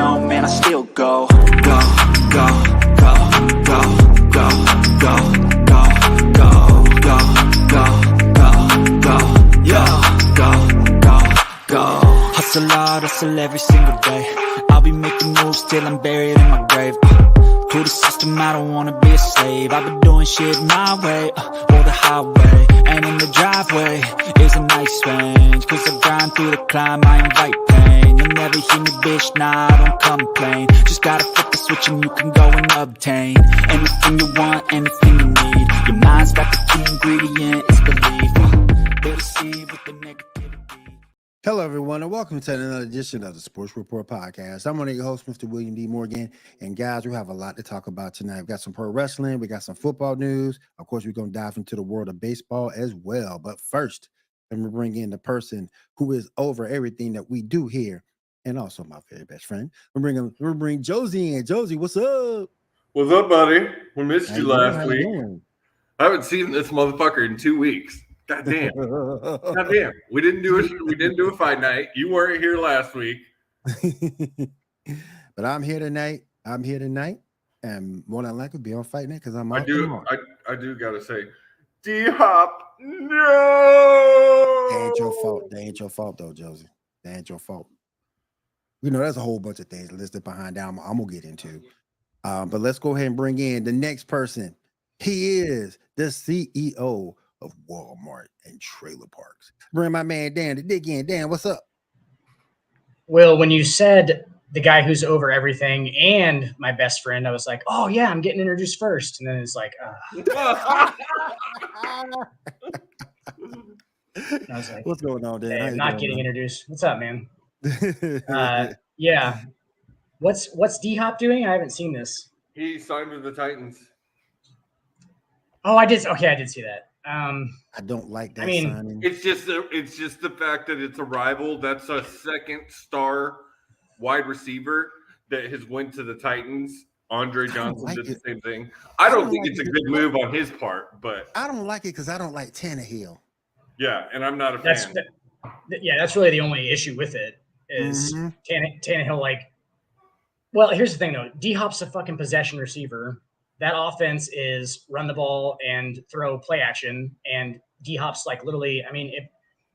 know, man, I still go, go, go, go, go, go, go, go, go, go, go, go, go, go. Hustle hard, hustle every single day. I'll be making moves till I'm buried in my grave. To the system, I don't wanna be a slave. I've been doing shit my way, or the highway. And in the driveway is a nice range. Cause I grind through the climb, I invite pain. You'll never hear me, bitch, nah, I don't complain. Just gotta flip the switch and you can go and obtain anything you want, anything you need. Your mind's got the key ingredient, it's belief. Build a seed with the negativity. Hello, everyone, and welcome to another edition of the Sports Report Podcast. I'm one of your hosts, Mr. William D. Morgan, and guys, we have a lot to talk about tonight. We've got some pro wrestling, we got some football news. Of course, we're going to dive into the world of baseball as well. But first, let me bring in the person who is over everything that we do here, and also my very best friend. We'll bring Josie in. Josie, what's up? What's up, buddy? We missed you last week. Doing? I haven't seen this motherfucker in 2 weeks. God damn. God damn. We didn't do a fight night. You weren't here last week. But I'm here tonight. And more than likely be on fight night because I'm I do gotta say, D-Hop, no. That ain't your fault. That ain't your fault though, Josie. That ain't your fault. You know, there's a whole bunch of things listed behind that I'm gonna get into. But let's go ahead and bring in the next person. He is the CEO of Walmart and Trailer Parks. Bring my man Dan to dig in. Dan, what's up? Well, when you said the guy who's over everything and my best friend, I was like, oh yeah, I'm getting introduced first. And then it's like, I was like, what's going on, Dan? hey, I'm not getting introduced. What's up, man? Yeah. What's D-Hop doing? I haven't seen this. He signed with the Titans. Oh, I did. Okay, I did see that. I don't like that signing. It's just the fact that it's a rival. That's a second star wide receiver that has went to the Titans. Andre Johnson did the same thing. I don't think it's a good move on his part, but I don't like it because I don't like Tannehill. Yeah, and I'm not a fan. That's really the only issue with it is Tannehill. Like, well, here's the thing though. D-Hop's a fucking possession receiver. That offense is run the ball and throw play action, and D-Hop's like literally. I mean,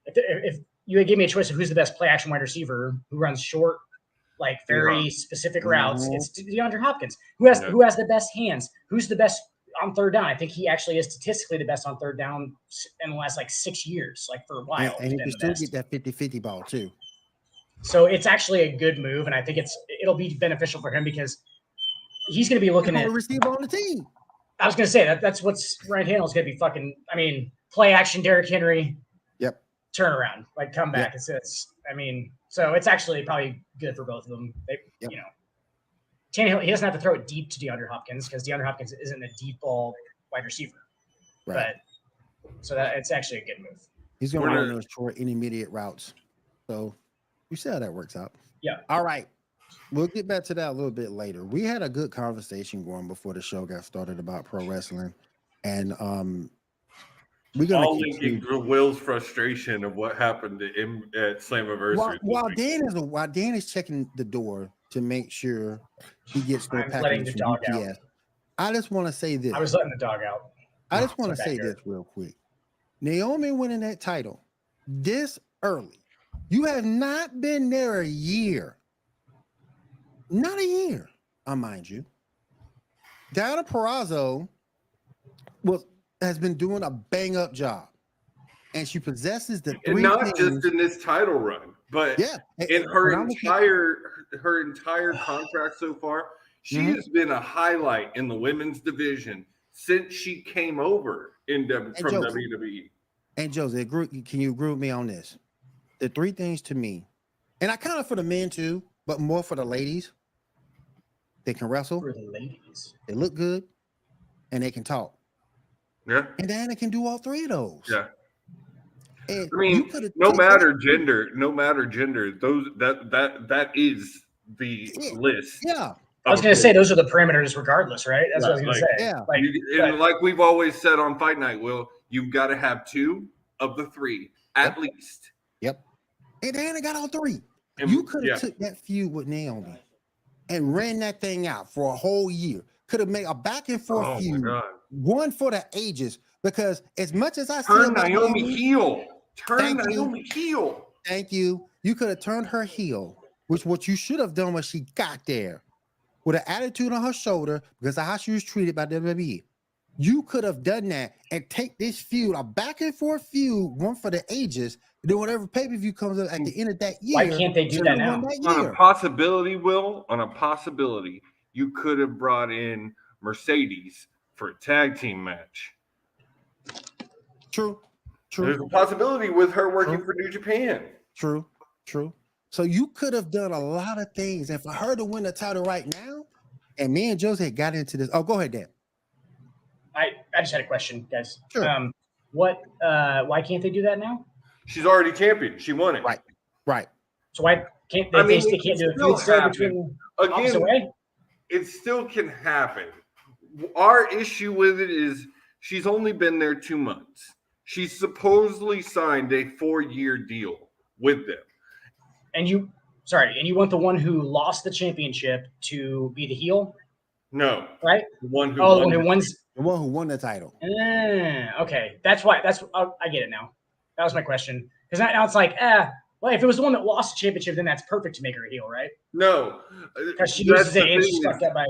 if you had given me a choice of who's the best play action wide receiver who runs short, like very specific routes, it's DeAndre Hopkins. Who has the best hands? Who's the best on third down? I think he actually is statistically the best on third down in the last like 6 years, like for a while. And he can still get that 50-50 ball too. So it's actually a good move, and I think it'll be beneficial for him because he's going to be looking at receiver on the team. I was going to say that's what's Ryan Tannehill's going to be fucking. I mean, play action, Derrick Henry. Yep. Turnaround, like come back. Yep. So it's actually probably good for both of them. You know, Tannehill, he doesn't have to throw it deep to DeAndre Hopkins because DeAndre Hopkins isn't a deep ball wide receiver. Right. But so that it's actually a good move. He's going to run those short intermediate routes. So you see how that works out. Yeah. All right. We'll get back to that a little bit later. We had a good conversation going before the show got started about pro wrestling, and we're gonna linking Will's frustration of what happened at Slammiversary. While Dan is checking the door to make sure he gets no package from UPS. I just want to say this. I was letting the dog out. I just want to say this real quick. Naomi winning that title this early. You have not been there a year. Not a year, I mind you. Diana Purrazzo has been doing a bang-up job, and she possesses the three not things. Just in this title run, but in her entire contract so far, she has been a highlight in the women's division since she came over from WWE. And Jose, can you agree with me on this? The three things to me, and I kind of for the men too, but more for the ladies. They can wrestle. For the ladies. They look good. And they can talk. Yeah. And Diana can do all three of those. Yeah. And I mean, no matter gender, that is the list. Yeah. I was going to say those are the parameters regardless, right? That's what I was going to say. Yeah. Like we've always said on Fight Night, Will, you've got to have two of the three at least. Yep. And Diana got all three. You could have took that feud with Naomi and ran that thing out for a whole year. Could have made a back and forth feud, one for the ages. Because as much as I turn Naomi heel, heel. Thank you. You could have turned her heel, which what you should have done when she got there, with an attitude on her shoulder because of how she was treated by WWE. You could have done that and take this feud, a back and forth feud, one for the ages, and then whatever pay-per-view comes up at the end of that year. Why can't they do that now? On a possibility, Will, on a possibility, you could have brought in Mercedes for a tag team match. True. There's a possibility with her working for New Japan. True. So you could have done a lot of things. And for her to win the title right now, and me and Jose got into this. Oh, go ahead, Dan. I just had a question, guys. Sure. Why can't they do that now? She's already champion. She won it. Right. So why can't they? They can't do it still between opposite way? It still can happen. Our issue with it is she's only been there 2 months. She supposedly signed a 4-year deal with them. And you want the one who lost the championship to be the heel? No. Right? The one who won the title. Okay. I get it now. That was my question. Because now it's like, well, if it was the one that lost the championship, then that's perfect to make her a heel, right? No. Because she uses it and she's stuck that by.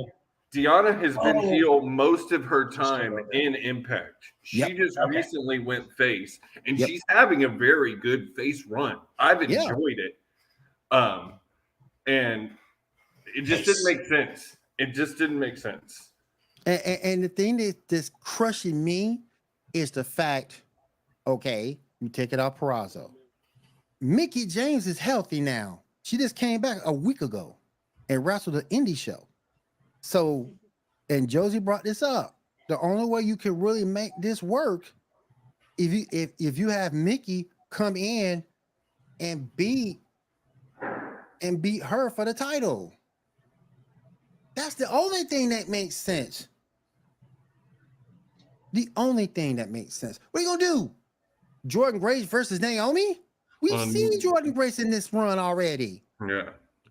Deonna has been heel most of her time in Impact. She just recently went face, and she's having a very good face run. I've enjoyed it. And it just didn't make sense. It just didn't make sense. And the thing that's crushing me is the fact, okay, you take it off Peraza. Mickie James is healthy now. She just came back a week ago and wrestled an indie show. So, and Josie brought this up. The only way you can really make this work if you have Mickie come in and beat her for the title. That's the only thing that makes sense. The only thing that makes sense. What are you gonna do? Jordynne Grace versus Naomi? We've seen Jordynne Grace in this run already. Yeah,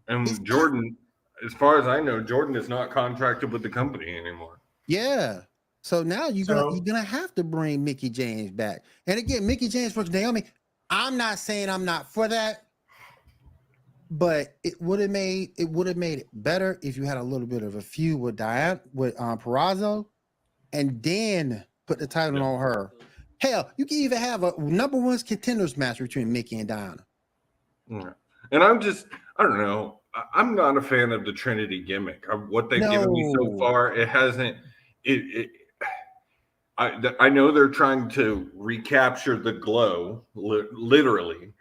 and Jordynne. As far as I know, Jordynne is not contracted with the company anymore. Yeah. So now you're gonna have to bring Mickie James back. And again, Mickie James versus Naomi. I'm not saying I'm not for that, but it would have made it better if you had a little bit of a feud with Peraza, and then put the title on her. Hell, you can even have a number one contenders match between Mickie and Diana. Yeah. And I don't know. I'm not a fan of the Trinity gimmick. What they've given me so far, it hasn't. I know they're trying to recapture the glow, literally,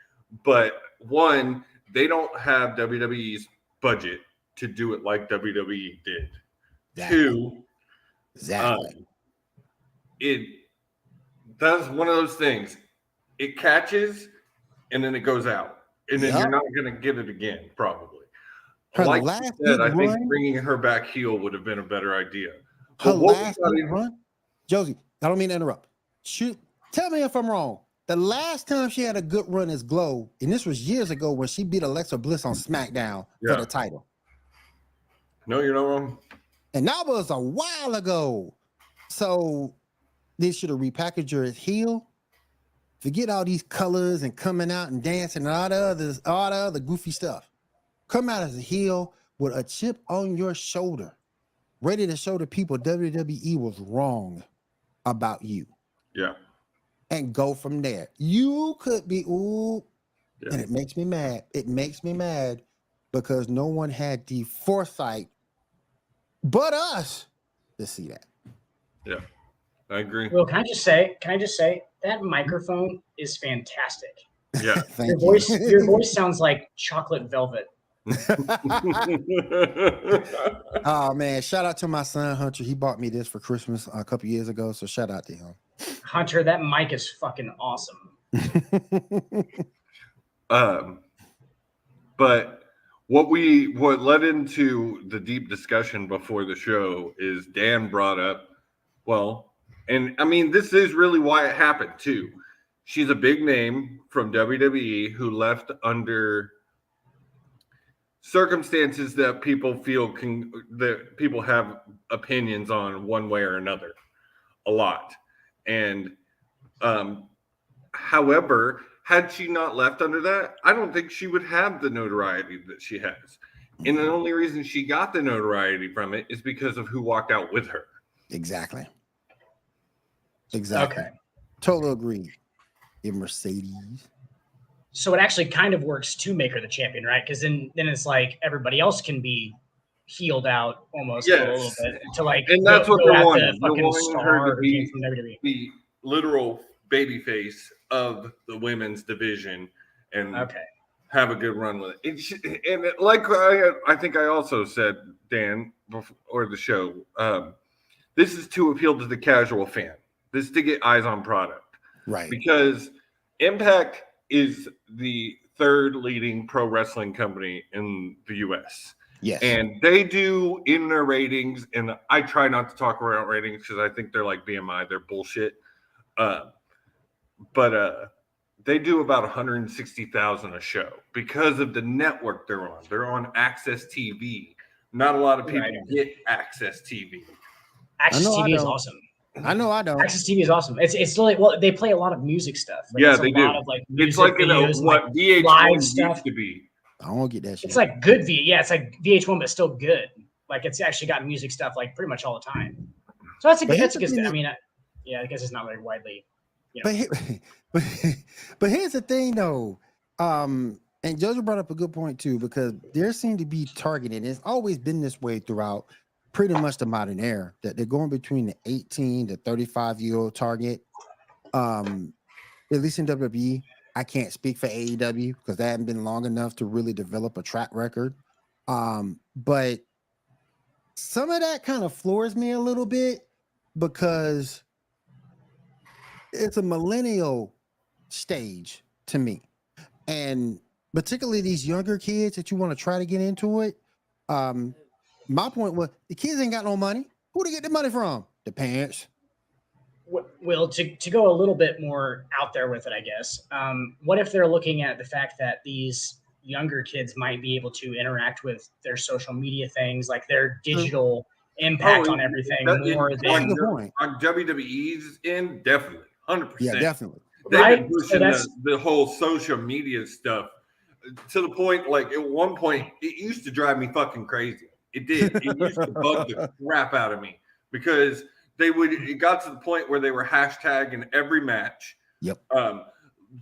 but one, they don't have WWE's budget to do it like WWE did. Two, that's one of those things. It catches, and then it goes out, and then you're not going to get it again, probably. Like you said, I think bringing her back heel would have been a better idea. Her last run, Josie, I don't mean to interrupt. Tell me if I'm wrong. The last time she had a good run as Glow, and this was years ago when she beat Alexa Bliss on SmackDown for the title. No, you're not wrong. And that was a while ago. So they should have repackaged her as heel. Forget all these colors and coming out and dancing and all the other goofy stuff. Come out as a heel with a chip on your shoulder, ready to show the people WWE was wrong about you. Yeah. And go from there. You could be, and it makes me mad. It makes me mad because no one had the foresight but us to see that. Yeah, I agree. Well, can I just say that microphone is fantastic. Yeah. Your voice sounds like chocolate velvet. Oh man, shout out to my son Hunter. He bought me this for Christmas a couple years ago, so shout out to him. Hunter, that mic is fucking awesome. But what led into the deep discussion before the show is Dan brought up, and I mean, this is really why it happened too. She's a big name from WWE who left under circumstances that people feel that people have opinions on one way or another a lot. And however, had she not left under that, I don't think she would have the notoriety that she has. And the only reason she got the notoriety from it is because of who walked out with her. Exactly. Okay. Totally agree. In Mercedes. So it actually kind of works to make her the champion, right? Because then it's like everybody else can be healed out almost a little bit to like, and that's what they're wanting. They're wanting her to be the literal babyface of the women's division and have a good run with it. And like I think I also said, Dan, before the show, this is to appeal to the casual fan. This is to get eyes on product. Right. Because Impact is the third leading pro wrestling company in the U.S. Yes. And they do in their ratings, and I try not to talk about ratings because I think they're like BMI. They're bullshit. But they do about 160,000 a show because of the network they're on. They're on Access TV. Not a lot of people get Access TV. Access TV is awesome. I know I don't. Access TV is awesome. It's like, well, they play a lot of music stuff. Like, yeah, they do. It's like videos, what like VH1 used to be. I won't get that shit. It's like good it's like VH1, but still good. Like it's actually got music stuff like pretty much all the time. So that's a good thing. I mean, I guess it's not very widely. You know. But here's the thing, though. And Jojo brought up a good point too, because there seem to be targeting. It's always been this way throughout pretty much the modern era, that they're going between the 18 to 35-year-old target. At least in WWE, I can't speak for AEW because that hasn't been long enough to really develop a track record. But some of that kind of floors me a little bit because it's a millennial stage to me. And particularly these younger kids that you want to try to get into it. My point was the kids ain't got no money. Who they get the money from? The parents. Well, to go a little bit more out there with it, I guess. What if they're looking at the fact that these younger kids might be able to interact with their social media things, like their digital impact on everything more than on WWE's end? Definitely, 100%. Yeah, definitely. They've been pushing the whole social media stuff to the point, like at one point, it used to drive me fucking crazy. It did. It used to bug the crap out of me because it got to the point where they were hashtagging every match. Yep.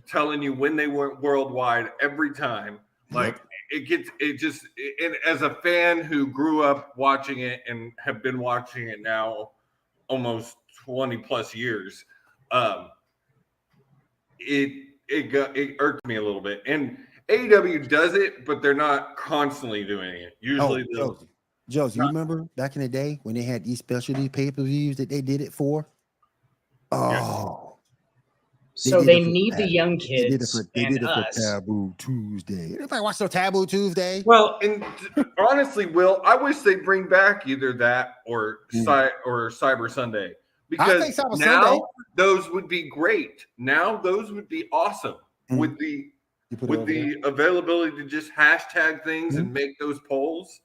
Telling you when they went worldwide every time. Like and as a fan who grew up watching it and have been watching it now almost 20 plus years, it irked me a little bit. And AEW does it, but they're not constantly doing it. Usually Joe, you remember back in the day when they had these specialty pay-per-views that they did it for? Oh. So they need the young kids. They did it for Taboo Tuesday. Everybody watch the Taboo Tuesday? Well, and honestly, Will, I wish they'd bring back either that or Cyber Sunday. Because now those would be great. Now those would be awesome with the availability to just hashtag things and make those polls.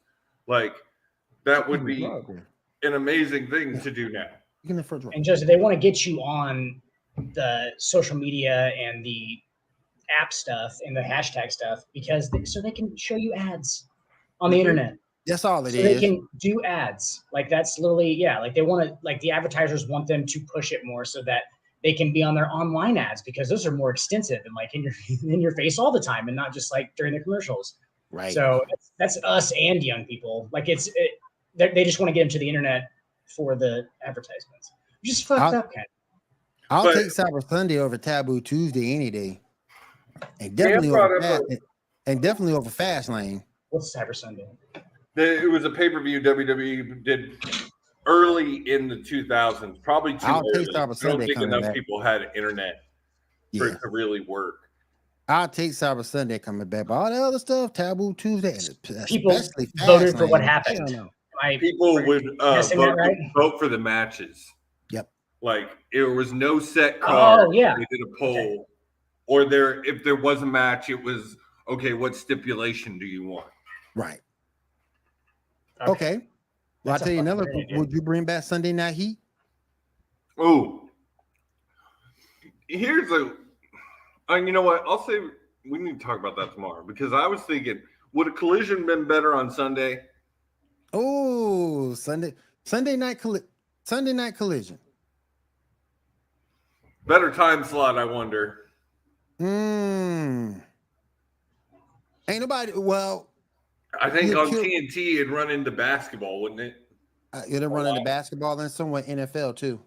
Like that would be an amazing thing to do now. And Joseph, they want to get you on the social media and the app stuff and the hashtag stuff so they can show you ads on the internet. That's all it is. They can do ads. Like that's literally, like they want to, like the advertisers want them to push it more so that they can be on their online ads because those are more extensive and like in your face all the time and not just like during the commercials. Right. So that's us and young people. Like they just want to get them to the internet for the advertisements. Just fucked up, kind of. I'll take Cyber Sunday over Taboo Tuesday any day, and definitely over Fastlane. What's Cyber Sunday? It was a pay-per-view WWE did early in the 2000s, probably too early. I don't think enough people had internet for it to really work. I'll take Cyber Sunday coming back, but all the other stuff, Taboo Tuesday, people voted for what happened. People would vote for the matches. Yep. Like it was no set card. Oh yeah. They did a poll, or if there was a match, it was okay. What stipulation do you want? Right. Okay. Well, I'll tell you another. Would you bring back Sunday Night Heat? Oh, here's you know what? I'll say we need to talk about that tomorrow because I was thinking, would a Collision been better on Sunday? Oh, Sunday night Collision. Better time slot, I wonder. Ain't nobody. Well, I think on TNT it'd run into basketball, wouldn't it? It'll run into basketball and somewhat NFL too.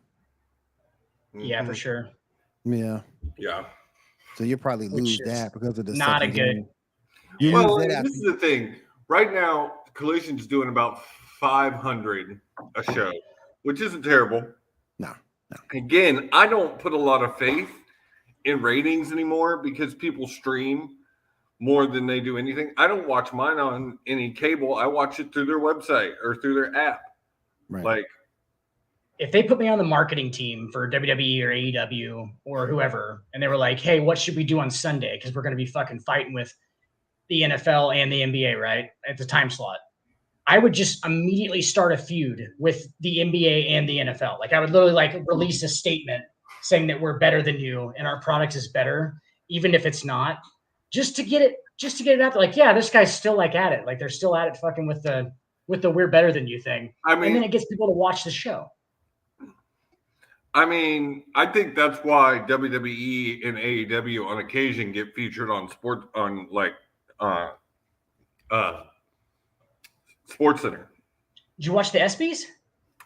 Yeah, for sure. Yeah. Yeah. So you'll probably lose that because of the not a good. Well, this is the thing. Right now, Collision's doing about 500 a show, which isn't terrible. No. Again, I don't put a lot of faith in ratings anymore because people stream more than they do anything. I don't watch mine on any cable. I watch it through their website or through their app. Right. Like, if they put me on the marketing team for WWE or AEW or whoever, and they were like, hey, what should we do on Sunday? Because we're going to be fucking fighting with the NFL and the NBA, right? At the time slot. I would just immediately start a feud with the NBA and the NFL. Like I would literally like release a statement saying that we're better than you and our product is better, even if it's not, just to get it out there. Like, yeah, this guy's still like at it. Like they're still at it fucking with the we're better than you thing. I mean, and then it gets people to watch the show. I mean, I think that's why WWE and AEW on occasion get featured on Sports Center. Did you watch the ESPYs?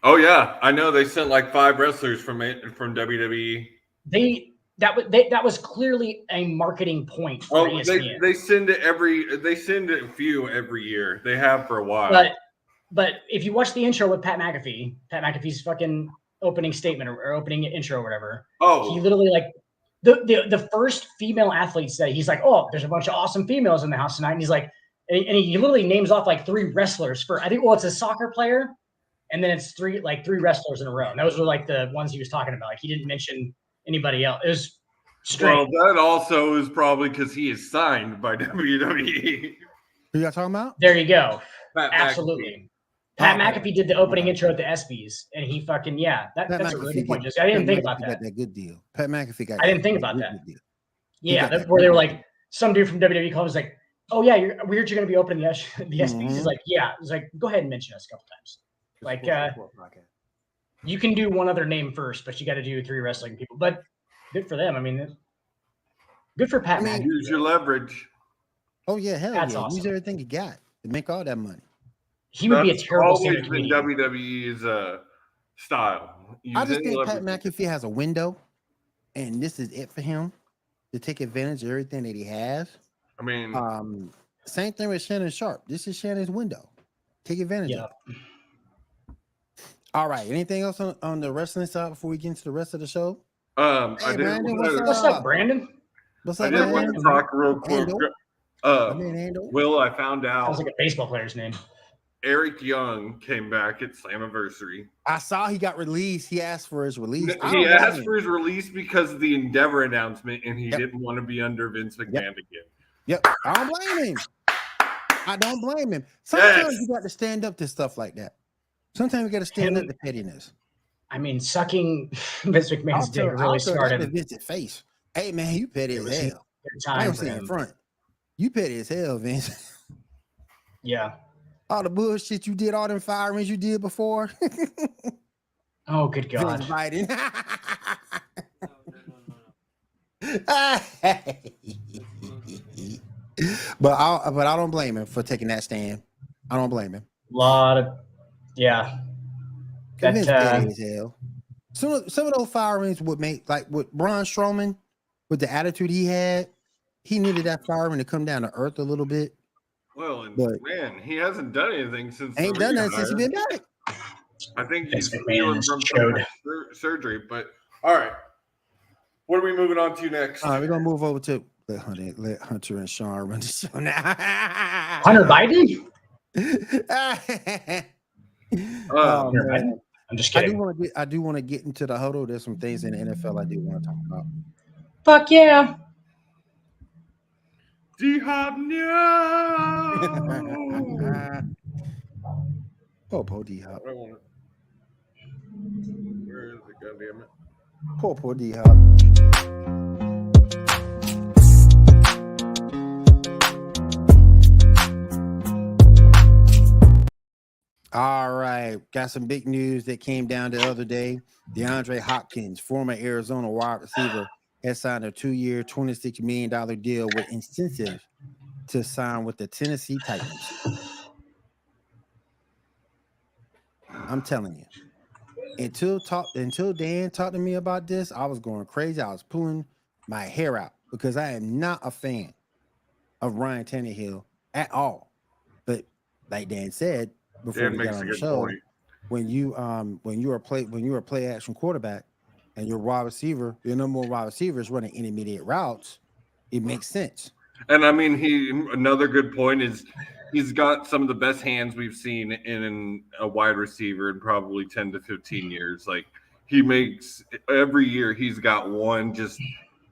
Oh yeah, I know they sent like 5 wrestlers from WWE. That was clearly a marketing point for ESPN. They send a few every year. They have for a while. But if you watch the intro with Pat McAfee's fucking opening statement or opening intro or whatever. Oh, he literally like the first female athlete said, he's like, oh, there's a bunch of awesome females in the house tonight. And he's like, and he literally names off like 3 wrestlers for, I think, well, it's a soccer player. And then it's 3 wrestlers in a row. And those were like the ones he was talking about. Like he didn't mention anybody else. It was strange. Well, that also is probably because he is signed by WWE. Who y'all talking about? There you go. Pat Absolutely. Pat McAfee did the opening intro at the ESPYs, and he fucking that's a really good point. I didn't think about that. Got that good deal. Pat McAfee got. I didn't think about that. Yeah, that's where they were like, some dude from WWE called was like, "Oh yeah, you're going to be opening the ESPYs." He's like, "Yeah." He's like, "Go ahead and mention us a couple times." Like, you can do one other name first, but you got to do 3 wrestling people. But good for them. I mean, good for Pat McAfee. Use your leverage. Oh yeah, hell yeah! Awesome. Use everything you got to make all that money. He would be a terrible stand-up comedian. WWE's style. I just think Pat McAfee has a window, and this is it for him to take advantage of everything that he has. I mean, same thing with Shannon Sharp. This is Shannon's window. Take advantage of it. All right. Anything else on the wrestling side before we get into the rest of the show? What's up, Brandon? What's up, I did want to talk real quick. Will, I found out. Sounds like a baseball player's name. Eric Young came back at Slammiversary. I saw he got released. He asked for his release. He asked for his release because of the Endeavor announcement, and he didn't want to be under Vince McMahon again. Yep. I don't blame him. Sometimes you got to stand up to stuff like that. Sometimes you got to stand up to pettiness. I mean, sucking Vince McMahon's dick really started. Visit face. Hey man, you petty as hell. I don't see in front. You petty as hell, Vince. Yeah. All the bullshit you did, all them firings you did before. Oh, good God. Vince Biden. But I don't blame him for taking that stand. I don't blame him. Vince petty as hell. Some of those firings would make, like with Braun Strowman, with the attitude he had, he needed that firing to come down to earth a little bit. Well, man, he hasn't done anything since. Ain't done that since he been back. I think he's healing from surgery. But all right, what are we moving on to next? All right, we're gonna move over to let Hunter and Sean run the show now. Hunter Biden. I'm just kidding. I do want to get into the huddle. There's some things in the NFL I do want to talk about. Fuck yeah. D-Hop, no. Poor D-Hop. Where is it? Goddamn it. Poor D-Hop. All right, got some big news that came down the other day. DeAndre Hopkins, former Arizona wide receiver, has signed a 2-year, $26 million deal with incentive to sign with the Tennessee Titans. I'm telling you, until Dan talked to me about this, I was going crazy. I was pulling my hair out because I am not a fan of Ryan Tannehill at all. But like Dan said before we got on the show, when you're a play action quarterback and your wide receiver, your number one wide receiver is running intermediate routes, it makes sense. And I mean, another good point is he's got some of the best hands we've seen in a wide receiver in probably 10 to 15 years. Like he makes every year, he's got one just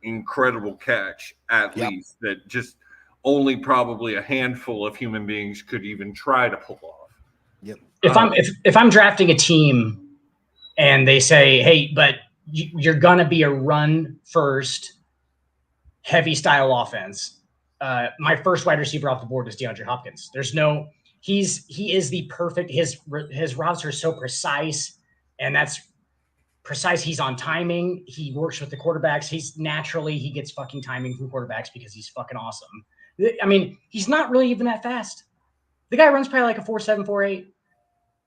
incredible catch at least that just only probably a handful of human beings could even try to pull off. Yep. If I'm drafting a team and they say, hey, but you're gonna be a run first, heavy style offense. My first wide receiver off the board is DeAndre Hopkins. He is the perfect. His routes are so precise, and that's precise. He's on timing. He works with the quarterbacks. He gets fucking timing from quarterbacks because he's fucking awesome. I mean, he's not really even that fast. The guy runs probably like a 4.7, 4.8,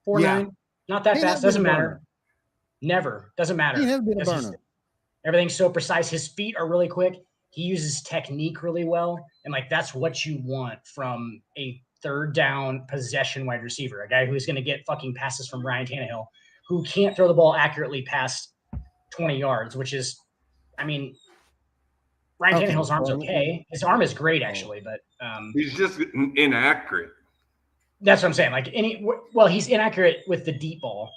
4.9. Not that fast. Doesn't matter. Never. Doesn't matter. He never been a burner. Everything's so precise. His feet are really quick. He uses technique really well. And like, that's what you want from a third down possession wide receiver, a guy who's going to get fucking passes from Ryan Tannehill, who can't throw the ball accurately past 20 yards, which is, I mean, Ryan Tannehill's arm's okay. His arm is great, actually, but he's just inaccurate. That's what I'm saying. Like he's inaccurate with the deep ball.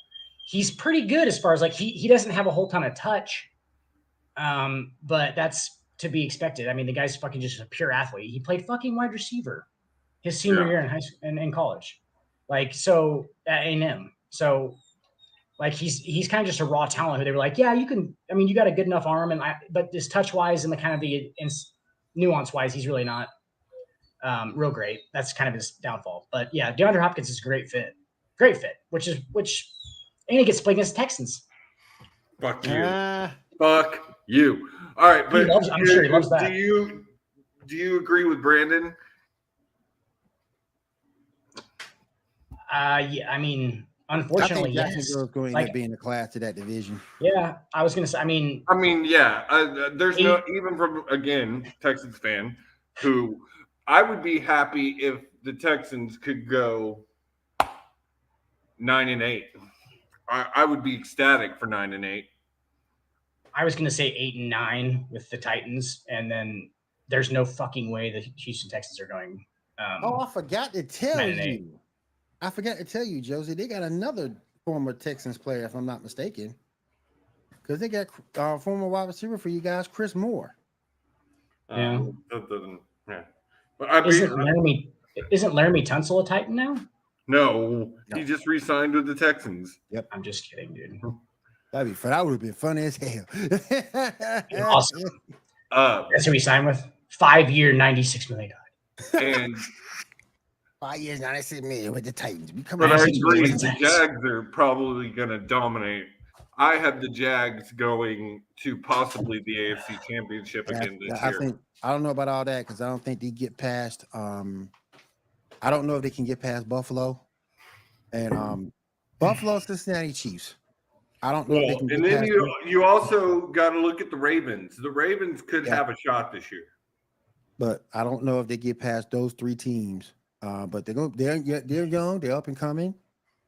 He's pretty good as far as like he doesn't have a whole ton of touch, but that's to be expected. I mean, the guy's fucking just a pure athlete. He played fucking wide receiver his senior year in high school and in college, like so at A&M. So like he's kind of just a raw talent who they were like, yeah, you can. I mean, you got a good enough arm, but this touch wise and the kind of the nuance wise, he's really not real great. That's kind of his downfall. But yeah, DeAndre Hopkins is a great fit, which and he gets played against Texans. Fuck you. Fuck you. All right, but I'm sure he loves that. Do you agree with Brandon? Yeah, I mean, unfortunately, I think Jacksonville's going to be in the class to that division. Yeah, I was going to say. I mean, yeah. There's no even from Texans fan who I would be happy if the Texans could go 9-8. I would be ecstatic for 9-8. I was going to say 8-9 with the Titans, and then there's no fucking way the Houston Texans are going. I forgot to tell you. I forgot to tell you, Josie. They got another former Texans player, if I'm not mistaken, because they got former wide receiver for you guys, Chris Moore. Yeah. But isn't Laramie Tunsil a Titan now? No, he just re-signed with the Texans. Yep. I'm just kidding, dude. That'd be fun. That would have been funny as hell. Awesome. That's who he signed with. 5-year, $96 million. And 5 years, $96 million with the Titans. But I agree, the Jags are probably going to dominate. I have the Jags going to possibly the AFC Championship again this year. I don't know about all that because I don't think they get past. I don't know if they can get past Buffalo and Buffalo, Cincinnati Chiefs. I don't know. If they can and then you also got to look at the Ravens. The Ravens could have a shot this year, but I don't know if they get past those three teams. But they're young, they're up and coming.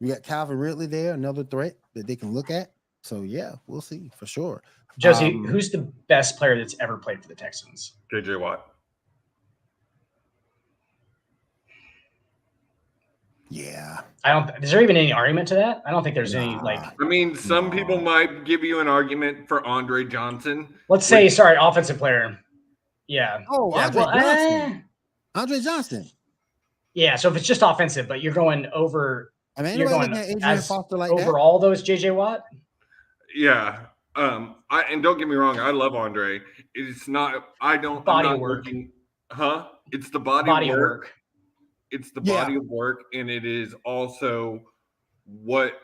We got Calvin Ridley there, another threat that they can look at. So yeah, we'll see for sure. Josie, who's the best player that's ever played for the Texans? JJ Watt. Yeah. Is there even any argument to that? I don't think there's any like. I mean, some people might give you an argument for Andre Johnson. Let's say, offensive player. Yeah. Oh, yeah, Andre Johnson. Yeah, so if it's just offensive, but you're going over. I mean, you're going Adrian Foster like over that? all those JJ Watt. Yeah. And don't get me wrong, I love Andre. It's not. Body work. It's the body work. It's the body of work, and it is also what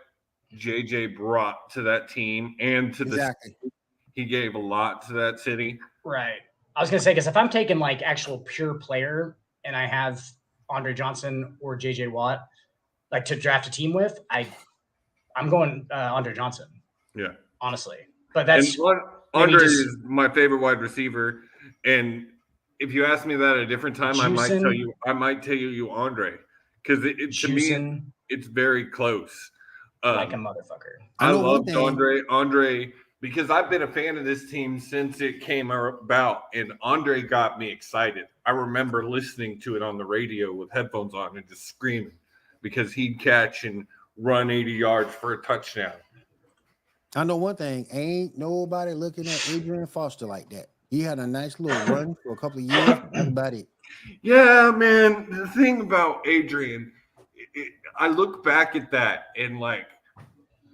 JJ brought to that team and to the city. He gave a lot to that city. Right. I was gonna say, because if I'm taking like actual pure player and I have Andre Johnson or JJ Watt, like to draft a team with, I'm going Andre Johnson. Yeah. Honestly. But that's Andre is my favorite wide receiver. And if you ask me that at a different time, I might tell you Andre. Because to me it's very close. Like a motherfucker. I loved Andre, because I've been a fan of this team since it came about, and Andre got me excited. I remember listening to it on the radio with headphones on and just screaming because he'd catch and run 80 yards for a touchdown. I know one thing, ain't nobody looking at Adrian Foster like that. He had a nice little run for a couple of years. That's about it. Yeah, man. The thing about Adrian, I look back at that and like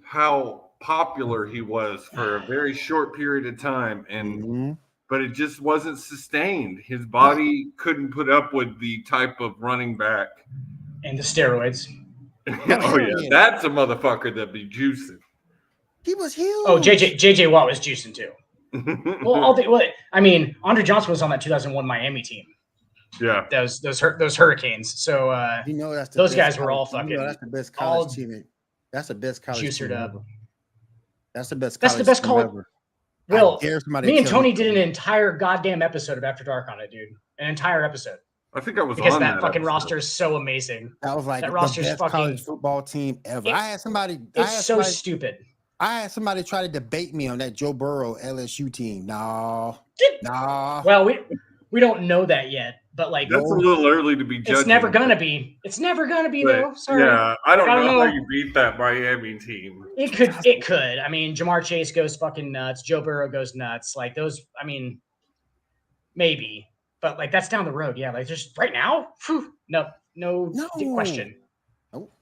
how popular he was for a very short period of time, and but it just wasn't sustained. His body couldn't put up with the type of running back and the steroids. Oh yeah, that's a motherfucker that be juicing. He was huge. Oh, JJ Watt was juicing too. I mean, Andre Johnson was on that 2001 Miami team. Yeah, those Hurricanes. So those guys were all fucking. That's the best college team. That's the best college juicered team up. Ever. That's the best. That's the best college. Ever. Well, me and Tony did an entire goddamn episode of After Dark on it, dude. An entire episode. I think I was because on that fucking roster is so amazing. That was like that the roster's best college football team ever. I had somebody. It's so stupid. I had somebody try to debate me on that Joe Burrow LSU team. No. Well, we don't know that yet, but like that's a little early to be judging. It's never gonna be. It's never gonna be though. Sorry. Yeah, I don't know how you beat that Miami team. It could. I mean, Jamar Chase goes fucking nuts. Joe Burrow goes nuts. Like those. I mean, maybe, but like that's down the road. Yeah, like just right now. Whew, no question. Nope.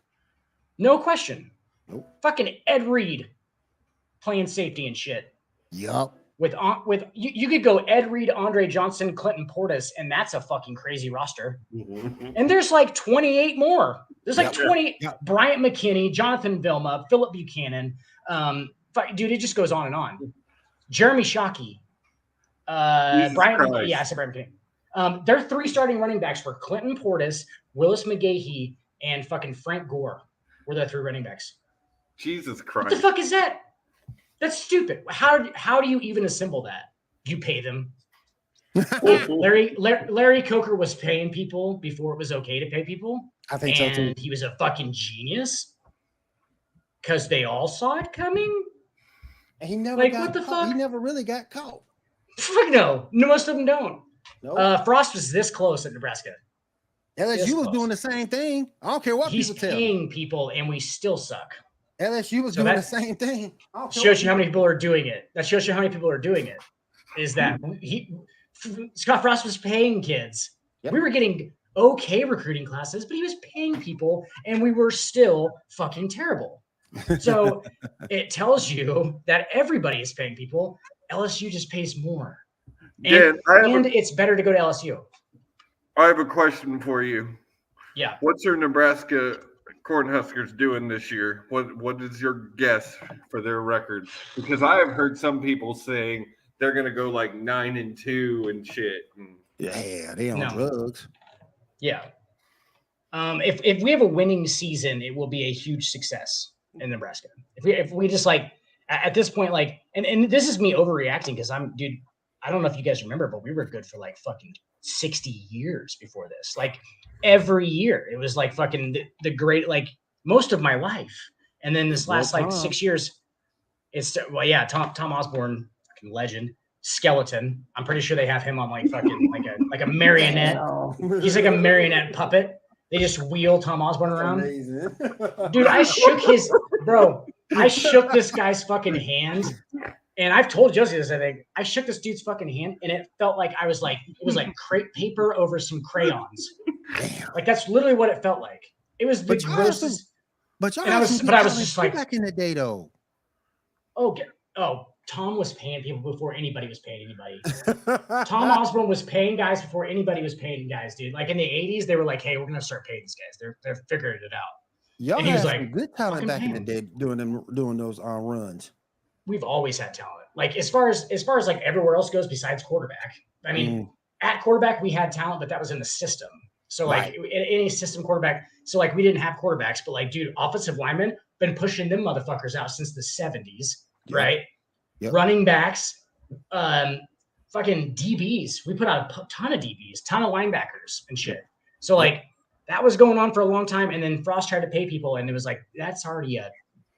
No question. Nope. Fucking Ed Reed playing safety and shit. Yup. With you could go Ed Reed, Andre Johnson, Clinton Portis, and that's a fucking crazy roster. Mm-hmm. And there's like 28 more. There's like 20. Yep. Bryant McKinney, Jonathan Vilma, Philip Buchanan. Dude, it just goes on and on. Jeremy Shockey. Brian. Yeah, I said Bryant McKinney. Their three starting running backs were Clinton Portis, Willis McGahee, and fucking Frank Gore were their three running backs. Jesus Christ. What the fuck is that? That's stupid. How do you even assemble that? You pay them. Larry Coker was paying people before it was okay to pay people. I think so too. He was a fucking genius because they all saw it coming. And he never what the fuck? He never really got caught. Fuck no. Most of them don't. Nope. Frost was this close at Nebraska. LSU was doing the same thing. I don't care what people tell me. He's paying people, and we still suck. LSU was doing the same thing. Shows you how many people are doing it. That shows you how many people are doing it. Is that Scott Frost was paying kids. Yep. We were getting okay recruiting classes, but he was paying people, and we were still fucking terrible. So it tells you that everybody is paying people. LSU just pays more. And it's better to go to LSU. I have a question for you. Yeah. What's your Nebraska Cornhuskers doing this year? What is your guess for their record? Because I have heard some people saying they're going to go like 9-2 and shit. Yeah, they on drugs. Yeah. If we have a winning season, it will be a huge success in Nebraska. If we just like at this point, like, and this is me overreacting because I don't know if you guys remember, but we were good for like fucking 60 years before this. Like every year, it was like fucking the great, like most of my life. And then this last 6 years, it's Tom Osborne, fucking legend, skeleton. I'm pretty sure they have him on like fucking like a marionette. He's like a marionette puppet. They just wheel Tom Osborne around. Dude, I shook this guy's fucking hand. And I've told Josie this, I think. I shook this dude's fucking hand and it felt like it was like crepe paper over some crayons. Damn. Like that's literally what it felt like. It was the grossest. But I was just like back in the day though. Tom was paying people before anybody was paying anybody. Tom Osborne was paying guys before anybody was paying guys, dude. Like in the 80s, they were like, hey, we're gonna start paying these guys. They're figuring it out. Y'all had some good talent back in the day doing those runs. We've always had talent. Like as far as like everywhere else goes besides quarterback. I mean, at quarterback we had talent, but that was in the system. So like any system quarterback. So like we didn't have quarterbacks, but like, dude, offensive linemen been pushing them motherfuckers out since the 70s, right? Yep. Running backs, fucking DBs. We put out a ton of DBs, ton of linebackers and shit. So like that was going on for a long time. And then Frost tried to pay people, and it was like that's already a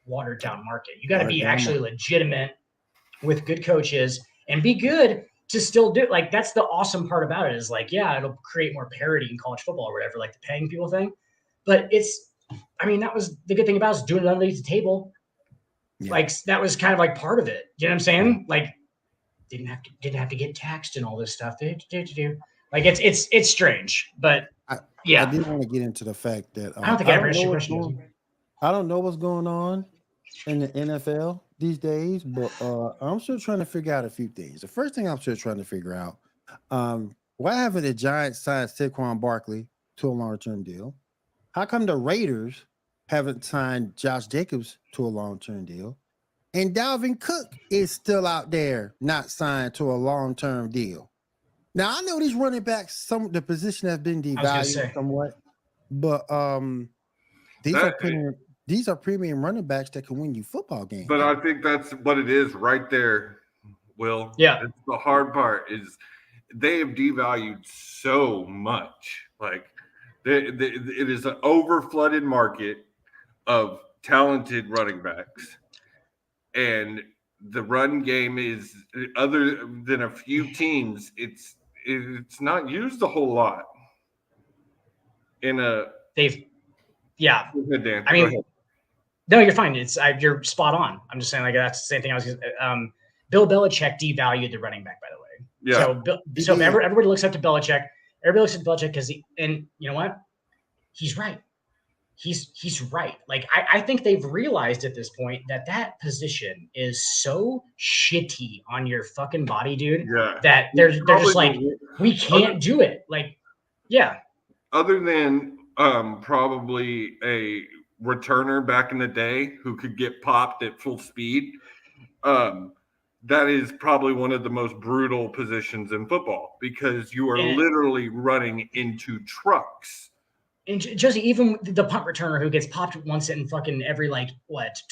watered down market. You got to be actually legitimate with good coaches and be good to still do it. Like that's the awesome part about it is like, yeah, it'll create more parity in college football or whatever, like the paying people thing. But that was the good thing about it is doing it underneath the table. Yeah. Like that was kind of like part of it. You know what I'm saying? Like didn't have to get taxed and all this stuff. Like it's strange, but I didn't want to get into the fact that I don't think I ever answered your question. I don't know what's going on in the NFL these days, but I'm still trying to figure out a few things. The first thing I'm still trying to figure out, why haven't the Giants signed Saquon Barkley to a long-term deal? How come the Raiders haven't signed Josh Jacobs to a long-term deal? And Dalvin Cook is still out there not signed to a long-term deal. Now, I know these running backs, the position has been devalued somewhat, but these are premium running backs that can win you football games. But I think that's what it is right there, Will. Yeah. It's the hard part is they have devalued so much. Like it is an over-flooded market of talented running backs. And the run game is, other than a few teams, it's not used a whole lot. Go ahead, Dan. I mean, no, you're fine. You're spot on. I'm just saying, like, that's the same thing I was. Bill Belichick devalued the running back, by the way. Yeah. So everybody looks up to Belichick. Everybody looks at Belichick because and you know what? He's right. He's right. Like I think they've realized at this point that position is so shitty on your fucking body, dude. Yeah. That they're just like, we can't do it. Like, yeah. Other than probably a returner back in the day who could get popped at full speed, that is probably one of the most brutal positions in football because you are literally running into trucks. And Josie, even the punt returner who gets popped once in fucking every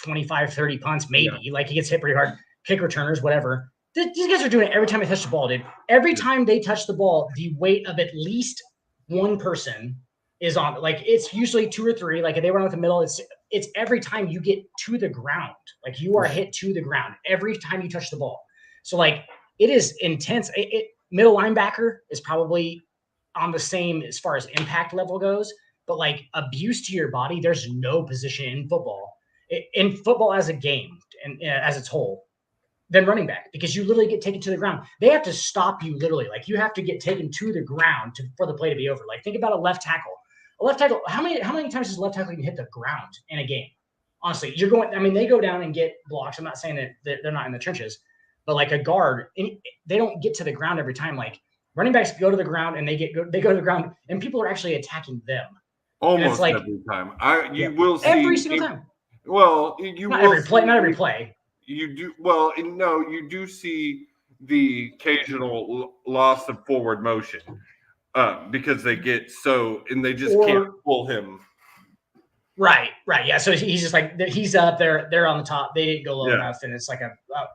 25, 30 punts, maybe like he gets hit pretty hard, kick returners, whatever. These guys are doing it every time they touch the ball, dude. Every time they touch the ball, the weight of at least one person is on. Like it's usually two or three. Like if they run with the middle, it's every time you get to the ground. Like you are hit to the ground every time you touch the ball. So like it is intense. Middle linebacker is probably on the same as far as impact level goes, but like abuse to your body, there's no position in football as a game and as its whole than running back because you literally get taken to the ground. They have to stop you literally. Like you have to get taken to the ground for the play to be over. Like think about a left tackle. A left tackle, how many times does a left tackle even hit the ground in a game? Honestly, they go down and get blocks. I'm not saying that they're not in the trenches, but like a guard, they don't get to the ground every time. Like running backs go to the ground and they go to the ground and people are actually attacking them. Almost every time. You will see every single time. Well, not every play. You do well. No, you do see the occasional loss of forward motion because they get and they just can't pull him. Right. Yeah. So he's just like he's up there. They're on the top. They didn't go low enough, and it's like a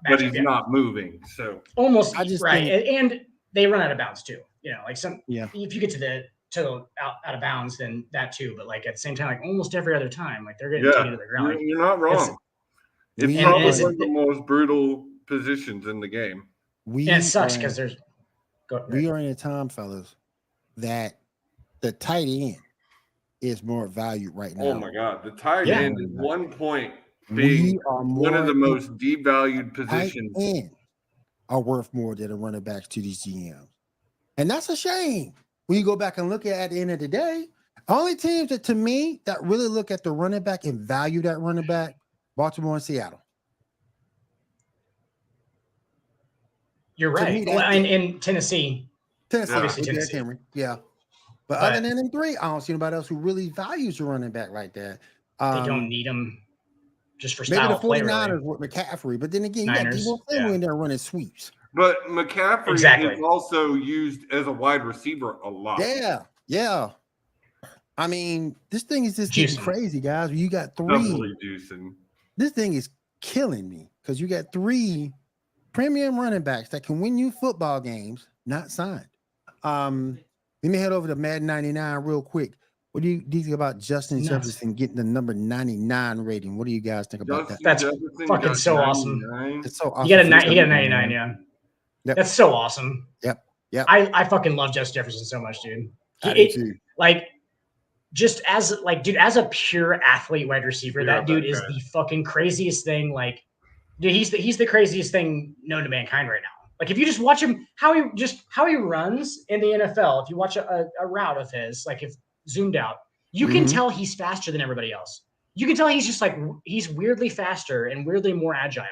but he's not moving. So almost and they run out of bounds too. You know, like if you get to out of bounds, then that too. But like at the same time, like almost every other time, like they're getting taken to the ground. You're not wrong. It's probably one of the most brutal positions in the game. It sucks because we are in a time, fellas, that the tight end is more valued right now. Oh my God, the tight end at one point being one of the most devalued positions. Are worth more than the running backs to these GMs. And that's a shame. When you go back and look at the end of the day, only teams that, to me, that really look at the running back and value that running back, Baltimore and Seattle. You're right. And in Tennessee. Obviously Tennessee. Yeah. But other than them three, I don't see anybody else who really values the running back like that. They don't need them just for style maybe the 49ers really. with McCaffrey, but then again, you got Deebo Samuel in there running sweeps. But McCaffrey is also used as a wide receiver a lot. Yeah. I mean, this thing is just getting crazy, guys. You got three. This thing is killing me because you got three premium running backs that can win you football games, not signed. Let me head over to Madden 99 real quick. What do you think about Justin Jefferson getting the number 99 rating? What do you guys think about that? That's fucking so awesome. It's so awesome. He got a 99, yeah. Yep. That's so awesome. Yep. I fucking love Justin Jefferson so much, dude. Just as as a pure athlete wide receiver, that dude is the fucking craziest thing. Like, dude, he's the craziest thing known to mankind right now. Like, if you just watch him, how he runs in the NFL, if you watch a route of his, like if zoomed out, you can tell he's faster than everybody else. You can tell he's just he's weirdly faster and weirdly more agile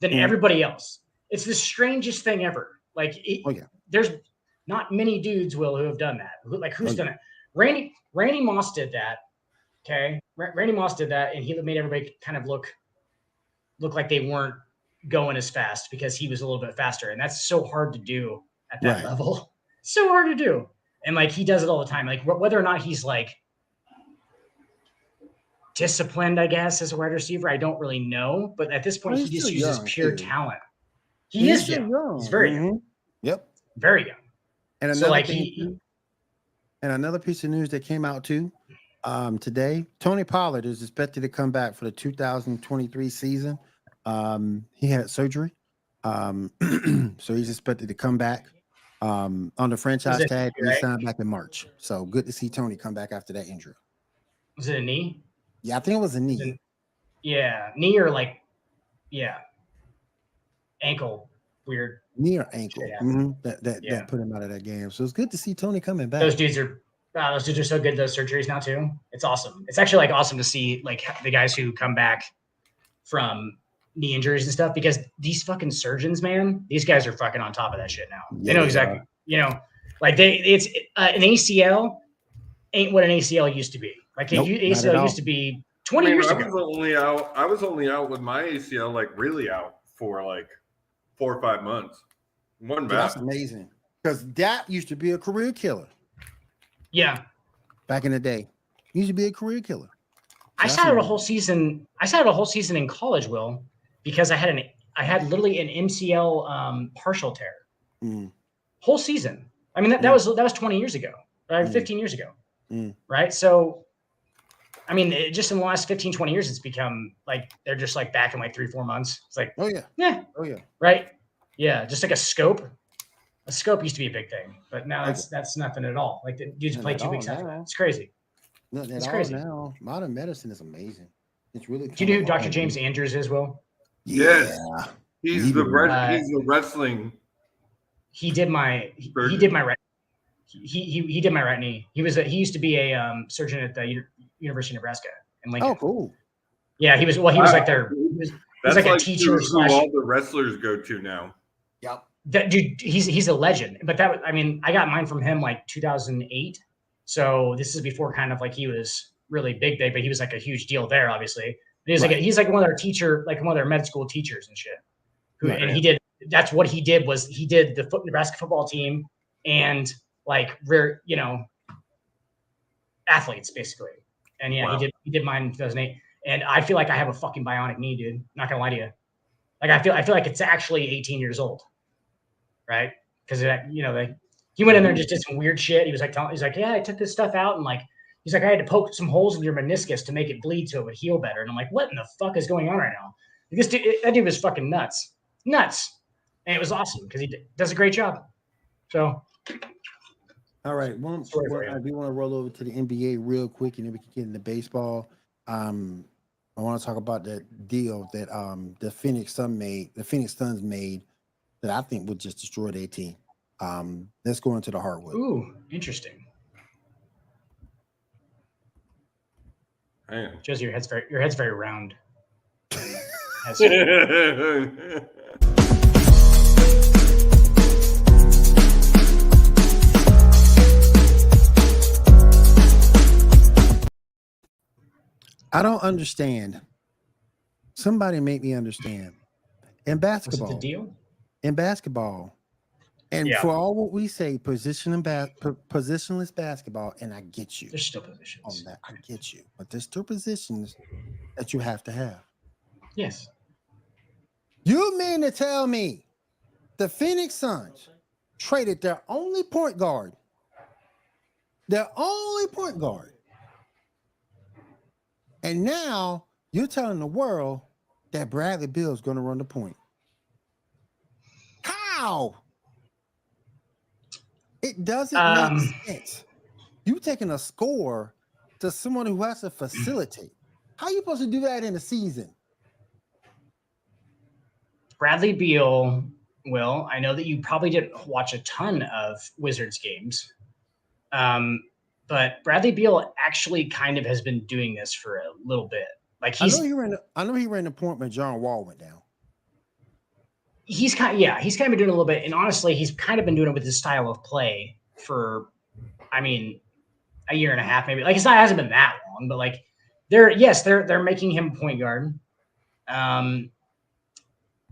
than everybody else. It's the strangest thing ever. There's not many dudes who have done that. Who's done it? Randy Moss did that. Okay. Randy Moss did that, and he made everybody kind of look like they weren't going as fast because he was a little bit faster. And that's so hard to do at that level. So hard to do. And he does it all the time. Whether or not he's disciplined, I guess, as a wide receiver, I don't really know. But at this point, he just uses pure talent. He is young. He's very young. Yep. Very young. And another piece of news that came out too today, Tony Pollard is expected to come back for the 2023 season. He had surgery. So he's expected to come back on the franchise tag. He signed back in March. So good to see Tony come back after that injury. Was it a knee? Yeah, I think it was a knee. Knee or ankle. Weird. Knee or ankle. That put him out of that game. So it's good to see Tony coming back. Those dudes are so good. Those surgeries now too. It's awesome. It's actually awesome to see the guys who come back from knee injuries and stuff, because these fucking surgeons, man, these guys are fucking on top of that shit now. They know exactly, it's an ACL ain't what an ACL used to be. ACL used to be 20 years ago. I was only out with my ACL, really out for 4 or 5 months. That's amazing. Because that used to be a career killer. Yeah. Back in the day. Used to be a career killer. I sat out a whole season in college, Will, because I had literally an MCL partial tear. Whole season. I mean, that was 20 years ago, right? 15 years ago. Right? So I mean, just in the last 15, 20 years, it's become they're just back in 3-4 months. It's right? Yeah, just a scope. A scope used to be a big thing, but now that's nothing at all. The dudes play 2 weeks after that. It's crazy. It's crazy. Now, modern medicine is amazing. It's really. Do you know who Dr. James Andrews is, Will? Yes, he's the wrestling. He did my right. He did my right knee. He used to be a surgeon at the University of Nebraska in Lincoln. Oh, cool. Yeah, he was their. He was a teacher. Who all the wrestlers go to now. Yep. That dude, he's a legend. But I got mine from him 2008. So this is before kind of he was really big, but he was a huge deal there, obviously. But he's one of their teacher, one of their med school teachers and shit. And he did. That's what he did was he did the Nebraska football team and rare, athletes basically. And he did mine in 2008. And I feel like I have a fucking bionic knee, dude. Not gonna lie to you. I feel like it's actually 18 years old, right? Because he went in there and just did some weird shit. He was yeah, I took this stuff out and he's I had to poke some holes in your meniscus to make it bleed so it would heal better. And I'm what in the fuck is going on right now? That dude was fucking nuts. And it was awesome because he does a great job. So. All right. I do want to roll over to the NBA real quick, and then we can get into baseball. I want to talk about that deal that the Phoenix Suns made that I think would just destroy their team. Let's go into the hardwood. Ooh, interesting. Man. Josie, your head's very round. I don't understand. Somebody make me understand. In basketball, was it the deal? In basketball, and for all what we say, positionless basketball, and I get you. There's still positions on that. I get you, but there's still positions that you have to have. Yes. You mean to tell me the Phoenix Suns traded their only point guard, and now you're telling the world that Bradley Beal is going to run the point? How? It doesn't make sense. You taking a score to someone who has to facilitate. How are you supposed to do that in a season? Bradley Beal, Will, I know that you probably didn't watch a ton of Wizards games, but Bradley Beal actually kind of has been doing this for a little bit. Like I know he ran the point when John Wall went down. He's kind of been doing a little bit, and honestly, he's kind of been doing it with his style of play for, I mean, a year and a half, maybe. Like it hasn't been that long, but like they're making him point guard.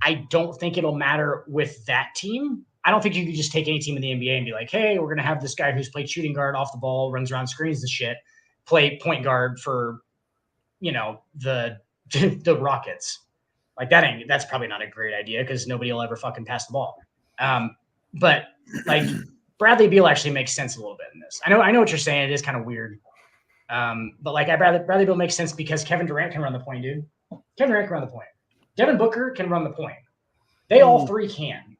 I don't think it'll matter with that team. I don't think you could just take any team in the NBA and be like, hey, we're gonna have this guy who's played shooting guard off the ball, runs around screens and shit, play point guard for, the Rockets. Like that's probably not a great idea because nobody will ever fucking pass the ball. But like Bradley Beal actually makes sense a little bit in this. I know what you're saying. It is kind of weird. But like Bradley Beal makes sense because Kevin Durant can run the point, dude. Kevin Durant can run the point. Devin Booker can run the point. They all three can.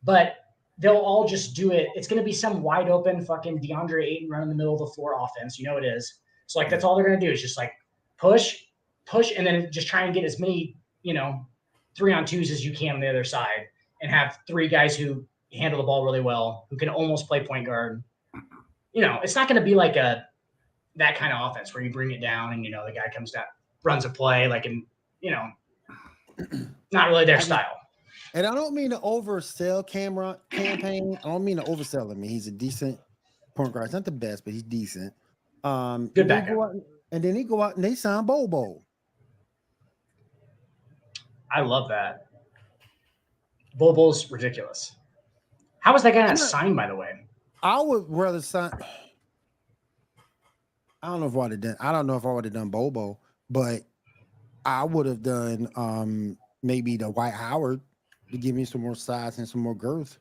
But they'll all just do it. It's going to be some wide open fucking DeAndre Ayton run in the middle of the floor offense. You know it is. So like that's all they're going to do is just like push, and then just try and get as many 3-on-2s as you can on the other side and have three guys who handle the ball really well, who can almost play point guard. It's not going to be like that kind of offense where you bring it down and, the guy comes down, runs a play, like, and, not really their style. And I don't mean to oversell campaign. I don't mean to oversell him. I mean, he's a decent point guard. He's not the best, but he's decent. Good backup. And then he go out and they sign Bobo. I love that. Bobo's ridiculous. How was that guy not signed, by the way? I would rather sign. I don't know if I would have done Bobo, but I would have done maybe the Dwight Howard to give me some more size and some more girth.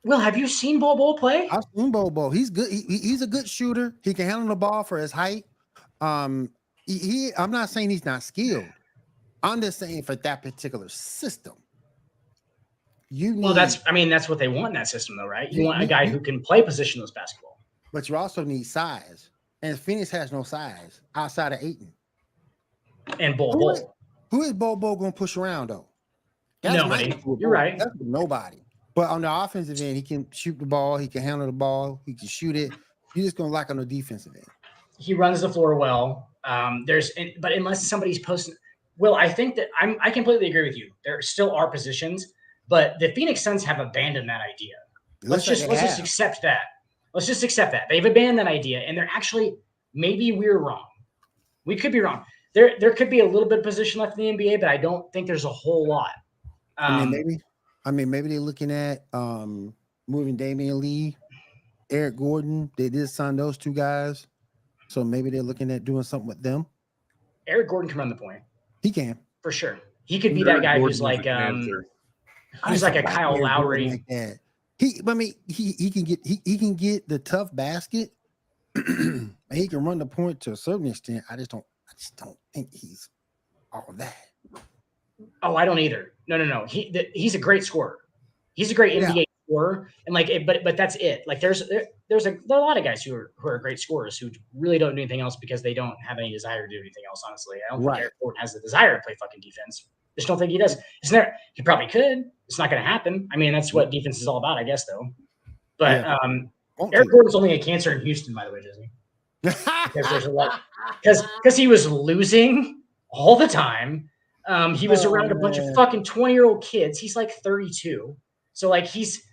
Well, have you seen Bobo play? I've seen Bobo. He's good. He's a good shooter. He can handle the ball for his height. I'm not saying he's not skilled. I'm just saying for that particular system. That's what they want in that system, though, right? You want a guy who can play positionless basketball. But you also need size. And Phoenix has no size outside of Ayton. And Bobo. Who is Bobo going to push around, though? Nobody. You're right. That's nobody. But on the offensive end, he can shoot the ball. He can handle the ball. He can shoot it. You're just going to lack on the defensive end. He runs the floor well. But unless somebody's posting, Will, I think that I completely agree with you. There still are positions, but the Phoenix Suns have abandoned that idea. Let's just accept that. Let's just accept that they've abandoned that idea, and they're actually, maybe we're wrong. We could be wrong. There could be a little bit of position left in the NBA, but I don't think there's a whole lot. Maybe they're looking at moving Damian Lee, Eric Gordon. They did sign those two guys, so maybe they're looking at doing something with them. Can run the point. He can for sure. He could be that guy who's like who's like a Kyle Lowry. Like that. He can get the tough basket. And he can run the point to a certain extent. I just don't think he's all that. Oh, I don't either. No. He's a great scorer. He's a great NBA score, and like, but that's it. Like, there are a lot of guys who are great scorers who really don't do anything else because they don't have any desire to do anything else. Honestly, I don't think Eric Gordon has the desire to play fucking defense. I just don't think he does. He probably could. It's not going to happen. I mean, that's what defense is all about, I guess, though. But Eric Gordon's only a cancer in Houston, by the way, Disney. Because there's a lot, because he was losing all the time. He was around a bunch of fucking 20-year-old kids. He's like 32, so like he's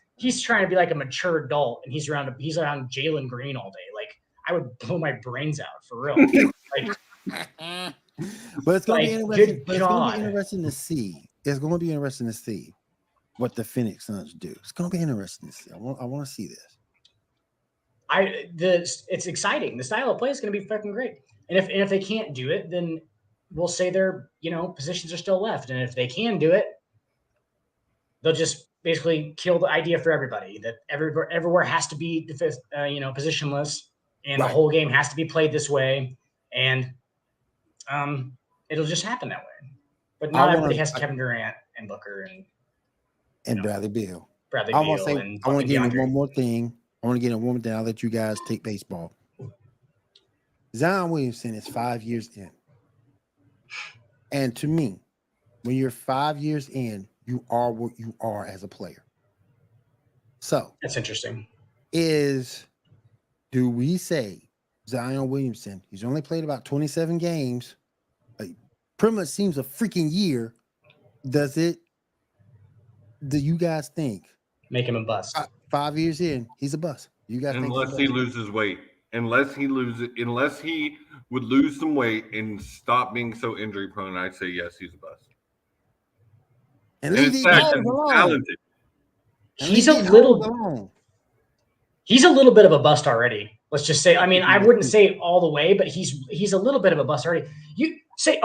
trying to be like a mature adult, and he's around Jalen Green all day. Like, I would blow my brains out for real. Like, but it's going to be interesting. But it's going to be interesting to see. It's going to be interesting to see what the Phoenix Suns do. It's going to be interesting to see. I want to see this. It's exciting. The style of play is going to be fucking great. And if they can't do it, then we'll say their positions are still left. And if they can do it, they'll just basically kill the idea for everybody that everywhere has to be positionless, and the whole game has to be played this way, and it'll just happen that way. But not everybody has Kevin Durant and Booker and Bradley Beal. I want to get in one more thing. I'll let you guys take baseball. Zion Williamson is 5 years in. And to me, when you're 5 years in, you are what you are as a player. So that's interesting. Do we say Zion Williamson, he's only played about 27 games, like pretty much seems a freaking year. Do you guys think make him a bust? 5 years in, he's a bust. You guys unless he loses weight. Unless he would lose some weight and stop being so injury prone, I'd say yes, he's a bust. And in fact, he's talented. He's a little bit of a bust already. Let's just say. I mean, I wouldn't say all the way, but he's a little bit of a bust already. You say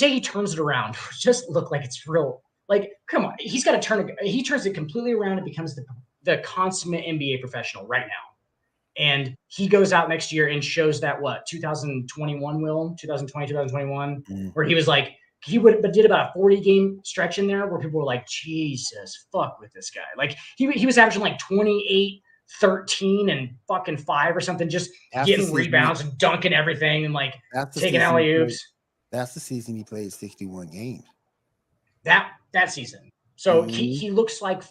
he turns it around. Just look like it's real. Like, come on, he's got to turn it. He turns it completely around and becomes the consummate NBA professional right now. And he goes out next year and shows that 2020, 2021, where he was like, but did about a 40-game stretch in there where people were like, Jesus, fuck with this guy. Like he was averaging like 28, 13, and fucking 5 or something, just getting rebounds and dunking everything and like taking alley-oops. That's the season he played 61 games. That season. So he looks like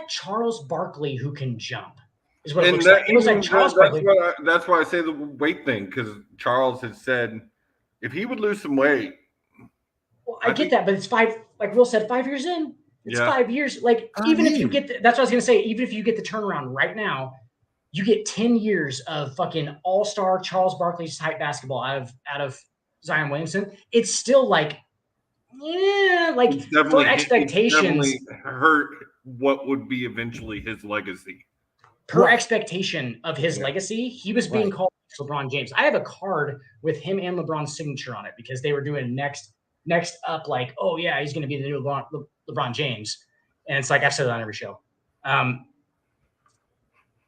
Charles Barkley who can jump. Is what it looks like. It looks like Charles Barkley. That's why I say the weight thing, because Charles had said if he would lose some weight. Well, I get that, but it's 5. Like Will said, 5 years in. It's 5 years. Like if you get that's what I was gonna say. Even if you get the turnaround right now, you get 10 years of fucking all-star Charles Barkley type basketball out of Zion Williamson. It's still like, for expectations, hurt what would be eventually his legacy. Per expectation of his legacy, he was being called LeBron James. I have a card with him and LeBron's signature on it because they were doing next up, like, oh yeah, he's going to be the new LeBron James, and it's like I've said it on every show.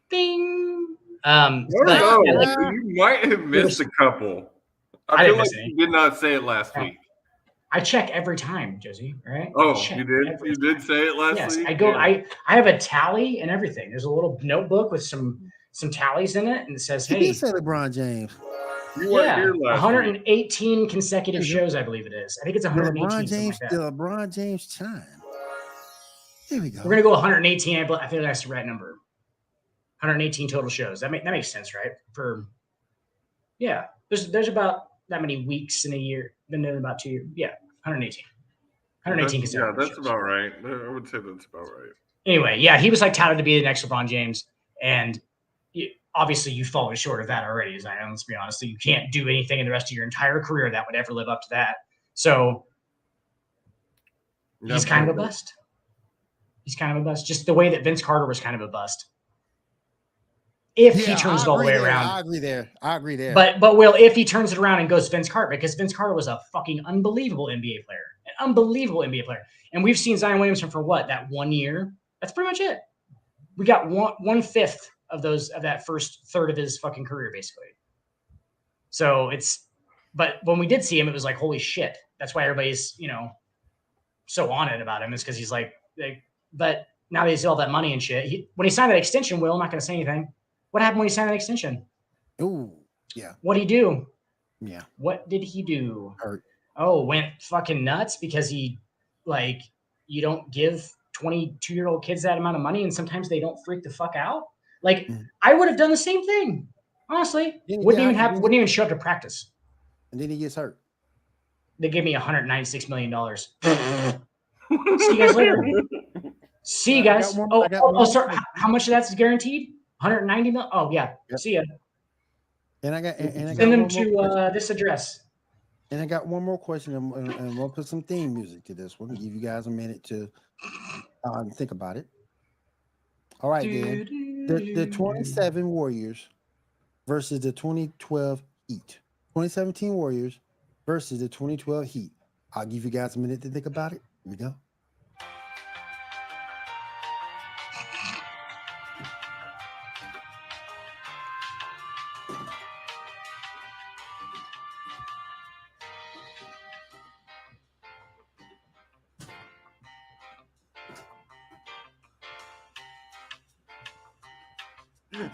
Bing. You might have missed a couple. I feel like you did not say it last week. I check every time, Josie. Right? Oh, you did. You did say it last week. Yes, I go. Yeah. I have a tally and everything. There's a little notebook with some tallies in it, and it says, "Hey." You said LeBron James. You weren't here last 118 week. Consecutive shows, I believe it is. I think it's 118. LeBron James time. There we go. We're gonna go 118. I think that's the right number. 118 total shows. That makes sense, right? There's about that many weeks in a year. Been in about 2 years. Yeah, 118. 118 consecutive. Yeah, that's about right. I would say that's about right. Anyway, yeah, he was like touted to be the next LeBron James, and obviously you've fallen short of that already, Zion. Let's be honest. So you can't do anything in the rest of your entire career that would ever live up to that. So he's kind of a bust. He's kind of a bust. Just the way that Vince Carter was kind of a bust. If he turns it all the way around. I agree there. But Will, if he turns it around and goes Vince Carter, because Vince Carter was a fucking unbelievable NBA player. An unbelievable NBA player. And we've seen Zion Williamson for that 1 year? That's pretty much it. We got 1/5 of that first third of his fucking career, basically. So but when we did see him, it was like, holy shit. That's why everybody's, so on it about him, is because he's like, but now that he's all that money and shit. When he signed that extension, Will, I'm not going to say anything. What happened when he signed that extension? Ooh, yeah. What'd he do? Yeah. What did he do? Hurt. Oh, went fucking nuts because you don't give 22-year-old kids that amount of money, and sometimes they don't freak the fuck out. Like, I would have done the same thing. Honestly, wouldn't even show up to practice. And then he gets hurt. They gave me $196 million. See you guys later. See you guys. Sorry. How much of that's guaranteed? 190 million. Oh yeah. Yep. See ya. And I got send them to this address. And I got one more question, and we'll put some theme music to this one. Give you guys a minute to think about it. All right, then. The 27 Warriors versus the 2012 Heat. 2017 Warriors versus the 2012 Heat. I'll give you guys a minute to think about it. Here we go.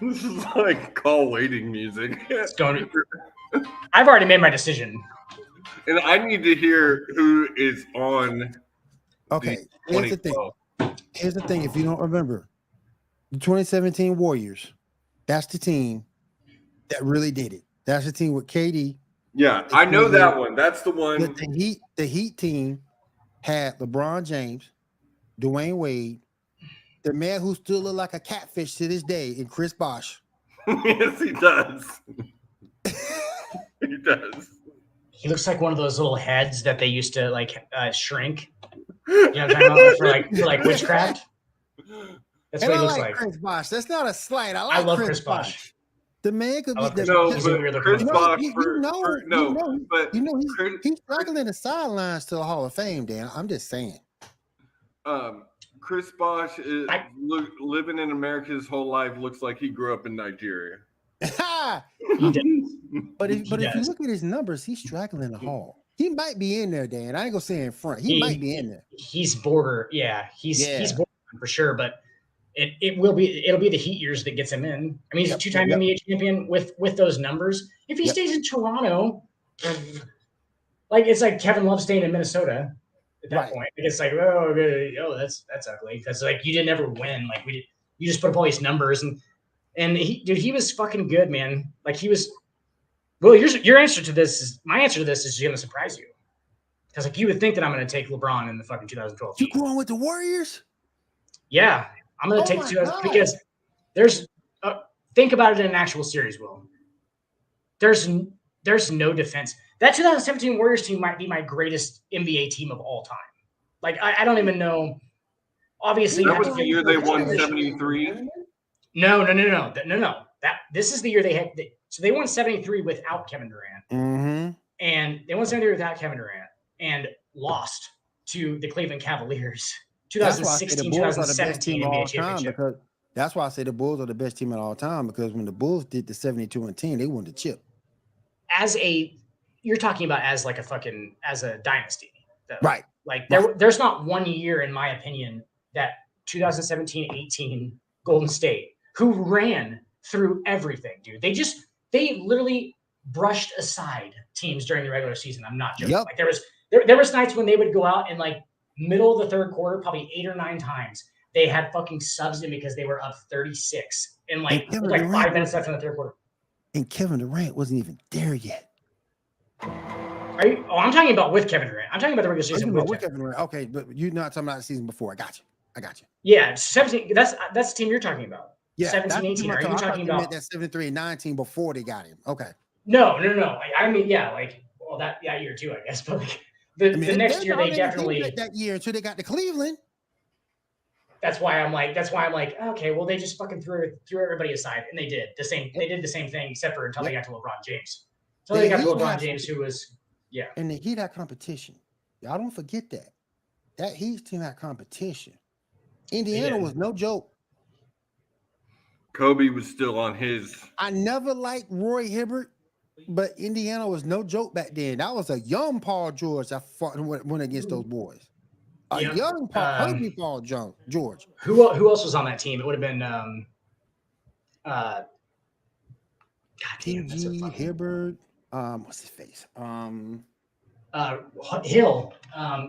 This is like call waiting music. I've already made my decision. And I need to hear who is on. Okay, here's the thing. If you don't remember, the 2017 Warriors, that's the team that really did it. That's the team with KD. Yeah, I know that one. That's the one. The Heat team had LeBron James, Dwayne Wade, the man who still look like a catfish to this day, and Chris Bosh. Yes, he does. He does. He looks like one of those little heads that they used to shrink. You know what I'm talking about? For witchcraft. That's what he looks like. Chris Bosh. That's not a slight. I love Chris Bosh. The man could be Chris Bosh. He's struggling the sidelines to the Hall of Fame, Dan. I'm just saying. Chris Bosh is living in America his whole life. Looks like he grew up in Nigeria. He does. But if you look at his numbers, he's straggling the Hall. He might be in there, Dan. I ain't gonna say in front. He might be in there. He's border. Yeah, he's border for sure. But it'll be the Heat years that gets him in. I mean, he's a two-time NBA champion with those numbers. If he stays in Toronto, it's like Kevin Love staying in Minnesota. At that point, it's like, that's ugly. Because you didn't ever win. You just put up all these numbers and he was fucking good, man. He was. Well, your answer to this is my answer to this is going to surprise you, because you would think that I'm going to take LeBron in the fucking 2012. You going with the Warriors? Yeah, I'm going to take the 2000 because there's think about it in an actual series. Will there's no defense. That 2017 Warriors team might be my greatest NBA team of all time. I don't even know. Obviously, that was the year they won 73. No. This is the year they had. So they won 73 without Kevin Durant, and they won 73 without Kevin Durant, and lost to the Cleveland Cavaliers. 2016, 2017 NBA championship. That's why I say the Bulls are the best team of all time, because when the Bulls did the 72-10, they won the chip. You're talking about as a dynasty, though. Right? There's not one year, in my opinion, that 2017-18 Golden State, who ran through everything, dude. They literally brushed aside teams during the regular season. I'm not joking. Yep. There was nights when they would go out and middle of the third quarter, probably 8 or 9 times, they had fucking subs in because they were up 36 and 5 minutes left in the third quarter. And Kevin Durant wasn't even there yet. I'm talking about with Kevin Durant. I'm talking about the regular season with Kevin Durant. Okay, but you're not talking about the season before. I got you. Yeah, 17. That's the team you're talking about. Yeah, 17, 18. Are you talking about that 73 and 19 before they got him? Okay. No. I mean, that year too, I guess. But the next year they definitely that year until they got to Cleveland. That's why I'm like, okay, well, they just fucking threw everybody aside, and they did the same. They did the same thing, except for until they got to LeBron James. Until they got to LeBron James, who was And the Heat had competition. Y'all don't forget that. That Heat team had competition. Indiana was no joke. Kobe was still on his. I never liked Roy Hibbert, but Indiana was no joke back then. That was a young Paul George that went against those boys. young Herbie Paul George. Who else was on that team? It would have been God damn, that's so funny. Hibbert. What's his face? Hill.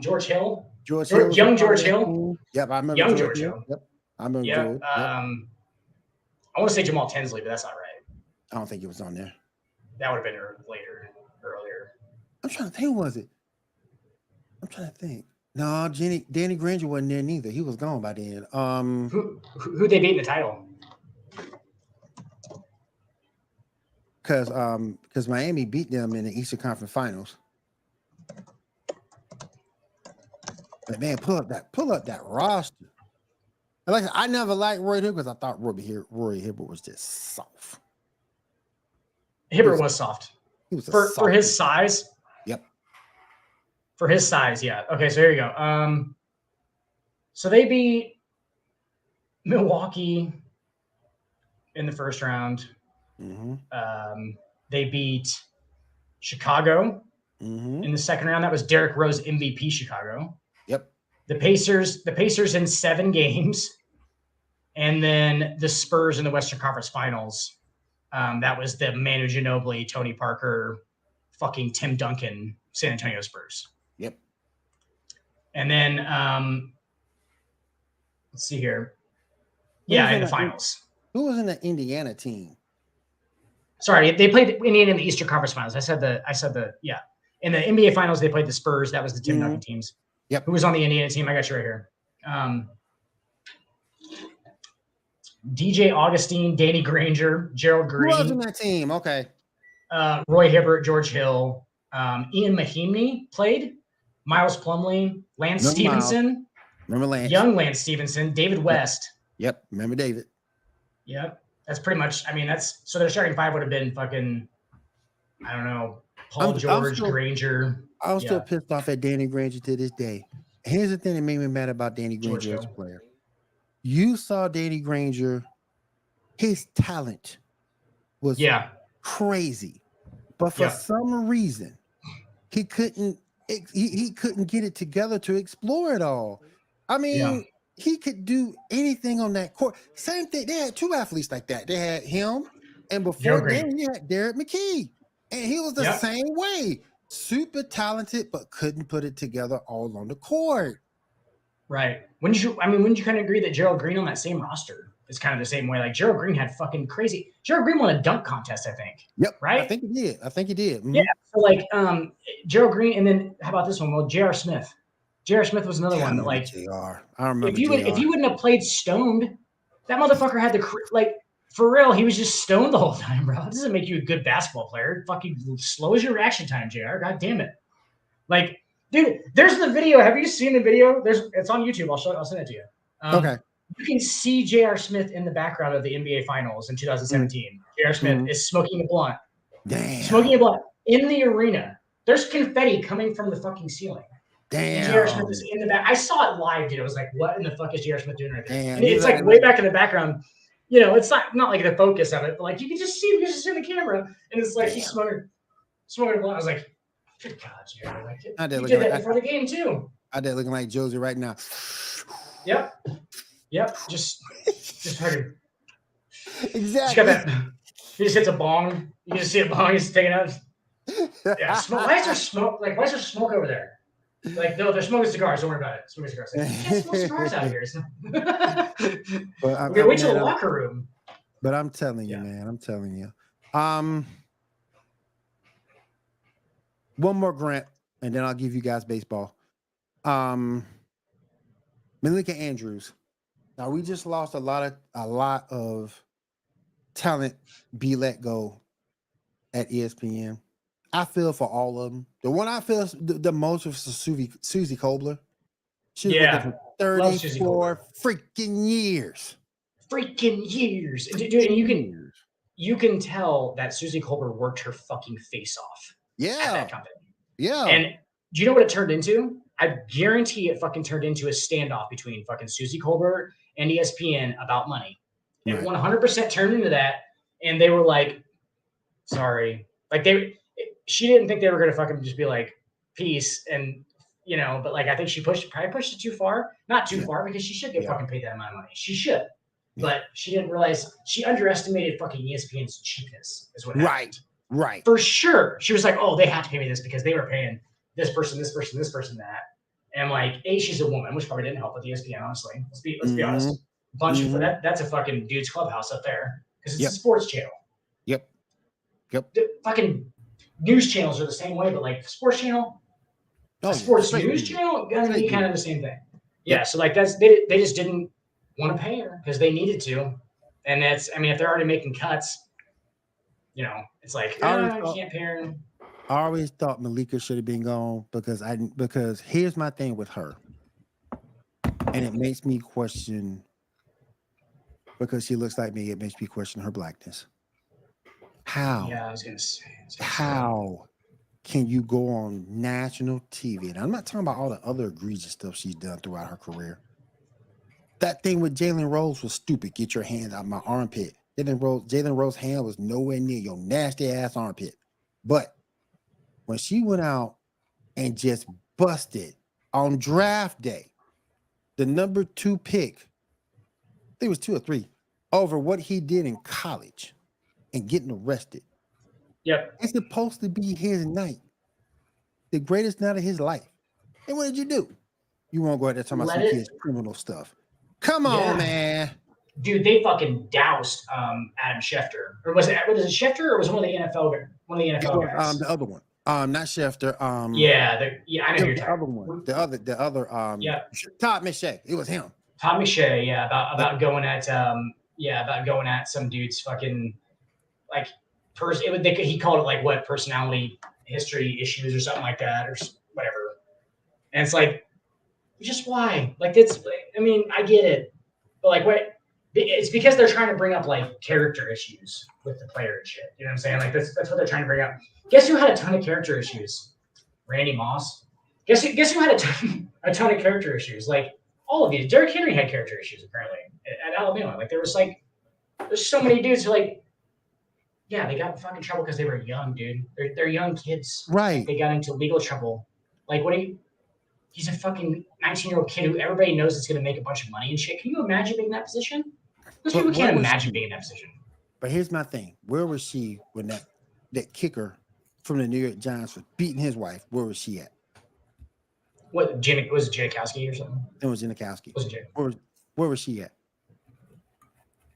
George Hill. Young George Hill. Yep, I remember young George Hill. Yep, I remember. Yep. George. Yep. I want to say Jamal Tinsley, but that's not right. I don't think he was on there. That would have been earlier. I'm trying to think. Who was it? I'm trying to think. No, Danny Granger wasn't there neither. He was gone by then. Who they beat in the title? Because Miami beat them in the Eastern Conference Finals. But man, pull up that roster. I never liked Roy Hibbert because I thought Roy Hibbert was just soft. Hibbert was soft. He was for his size. Yep. For his size, yeah. Okay, so here you go. So they beat Milwaukee in the first round. Mm-hmm. They beat Chicago in the second round. That was Derrick Rose MVP Chicago. Yep. The Pacers in 7 games, and then the Spurs in the Western Conference Finals. That was the Manu Ginobili, Tony Parker, fucking Tim Duncan, San Antonio Spurs. Yep. And then let's see here. Yeah, in the finals. Who was in the Indiana team? Sorry, they played Indiana in the Eastern Conference Finals. I said the yeah. In the NBA Finals, they played the Spurs. That was the Tim Duncan teams. Yep. Who was on the Indiana team? I got you right here. DJ Augustine, Danny Granger, Gerald Green. Who was in that team? Okay. Roy Hibbert, George Hill, Ian Mahinmi played. Miles Plumlee, Lance Stevenson. Remember Lance? Young Lance Stevenson, David West. Yep. Remember David? Yep. That's pretty much. I mean, so their starting 5 would have been fucking. I don't know. Paul George, Granger. I'm still pissed off at Danny Granger to this day. Here's the thing that made me mad about Danny Granger as a player. You saw Danny Granger, his talent was crazy. But for some reason, he couldn't get it together to explore it all. I mean, he could do anything on that court. Same thing. They had 2 athletes like that. They had him, and before then, you had Derek McKee. And he was the same way. Super talented, but couldn't put it together all on the court. Right. Wouldn't you kind of agree that Gerald Green on that same roster is kind of the same way? Like Gerald Green had fucking crazy. Gerald Green won a dunk contest, I think. Yep. Right? I think he did. Mm-hmm. Yeah. So like Gerald Green, and then how about this one? Well, J.R. Smith. J.R. Smith was another one that like JR. I remember. If you wouldn't have played stoned, that motherfucker had for real, he was just stoned the whole time, bro. It doesn't make you a good basketball player. Fucking slows your reaction time, JR. God damn it. Like, dude, there's the video. Have you seen the video? It's on YouTube. I'll send it to you. Okay. You can see J.R. Smith in the background of the NBA Finals in 2017. J.R. Smith is smoking a blunt. Damn. Smoking a blunt in the arena. There's confetti coming from the fucking ceiling. Damn. J.R. Smith is in the back. I saw it live, dude. I was like, what in the fuck is J.R. Smith doing right there? Damn, and it's like way back in the background. You know, it's not like the focus of it, but like you can just see him just in the camera, and it's like he's smoking a blunt. I was like, good God, Jerry. Like, you did that before the game too. I did looking like Josie right now. Yep. Just fucking exactly. He just hits a bong. You can just see a bong. He's taking out. Yeah. Smoke. Why is there smoke? Like, why is there smoke over there? Like, no, they're smoking cigars. Don't worry about it. Smoking cigars. Like, you can't smoke cigars out here. Wait till the locker room. But I'm telling you, man. I'm telling you. One more Grant, and then I'll give you guys baseball. Malika Andrews. Now we just lost a lot of talent be let go at ESPN. I feel for all of them. The one I feel the most was Susie Kobler. She was working for 34 freaking years. And you can tell that Susie Kobler worked her fucking face off. Yeah. At that company. Yeah. And do you know what it turned into? I guarantee it fucking turned into a standoff between fucking Susie Kobler and ESPN about money. It 100% turned into that. And they were like, sorry. Like she didn't think they were going to fucking just be like, peace. And you know, but like I think she probably pushed it too far. Not too far because she should get fucking paid that amount of money. She should. But she didn't realize she underestimated fucking ESPN's cheapness is what happened. Right. For sure. She was like, oh, they have to pay me this because they were paying this person, that. And like, she's a woman, which probably didn't help with ESPN, honestly. Let's be honest. Bunch of that's a fucking dude's clubhouse up there because it's a sports channel. Yep. The fucking news channels are the same way, but like sports channel, sports news channel, gonna be kind of the same thing. Yeah. So like they just didn't want to pay her because they needed to, and that's if they're already making cuts, you know, it's like I can't pay her. I always thought Malika should have been gone because here's my thing with her, and it makes me question because she looks like me. It makes me question her blackness. How? Yeah, I was gonna say. How can you go on national TV? And I'm not talking about all the other egregious stuff she's done throughout her career. That thing with Jalen Rose was stupid. Get your hands out of my armpit. Jalen Rose's hand was nowhere near your nasty ass armpit. But when she went out and just busted on draft day, the number 2 pick, I think it was 2 or 3, over what he did in college and getting arrested. Yep. It's supposed to be his night, the greatest night of his life. And what did you do? You want to go out there talking about some kids' criminal stuff. Come on, man. Dude, they fucking doused Adam Schefter. Or was it Schefter or was it one of the NFL guys? The other one. Not Schefter. I know you're talking. The other. Todd McShay. It was him. Todd McShay. Yeah, about going at some dude's fucking like he called it like what personality history issues or something like that or whatever. And it's like, just why? Like it's. I mean, I get it, but like what? It's because they're trying to bring up like character issues with the player and shit. You know what I'm saying? Like that's what they're trying to bring up. Guess who had a ton of character issues? Randy Moss. Guess who had a ton of character issues? Like all of these. Derrick Henry had character issues apparently at Alabama. Like there's so many dudes who like, yeah, they got in fucking trouble because they were young, dude. They're young kids. Right. They got into legal trouble. Like he's a fucking 19-year-old kid who everybody knows is going to make a bunch of money and shit. Can you imagine being in that position? Most people can't imagine being in that position. But here's my thing. Where was she when that kicker from the New York Giants was beating his wife? Where was she at? Was it Janikowski or something? It was Janikowski. Was it Jake? Where was she at?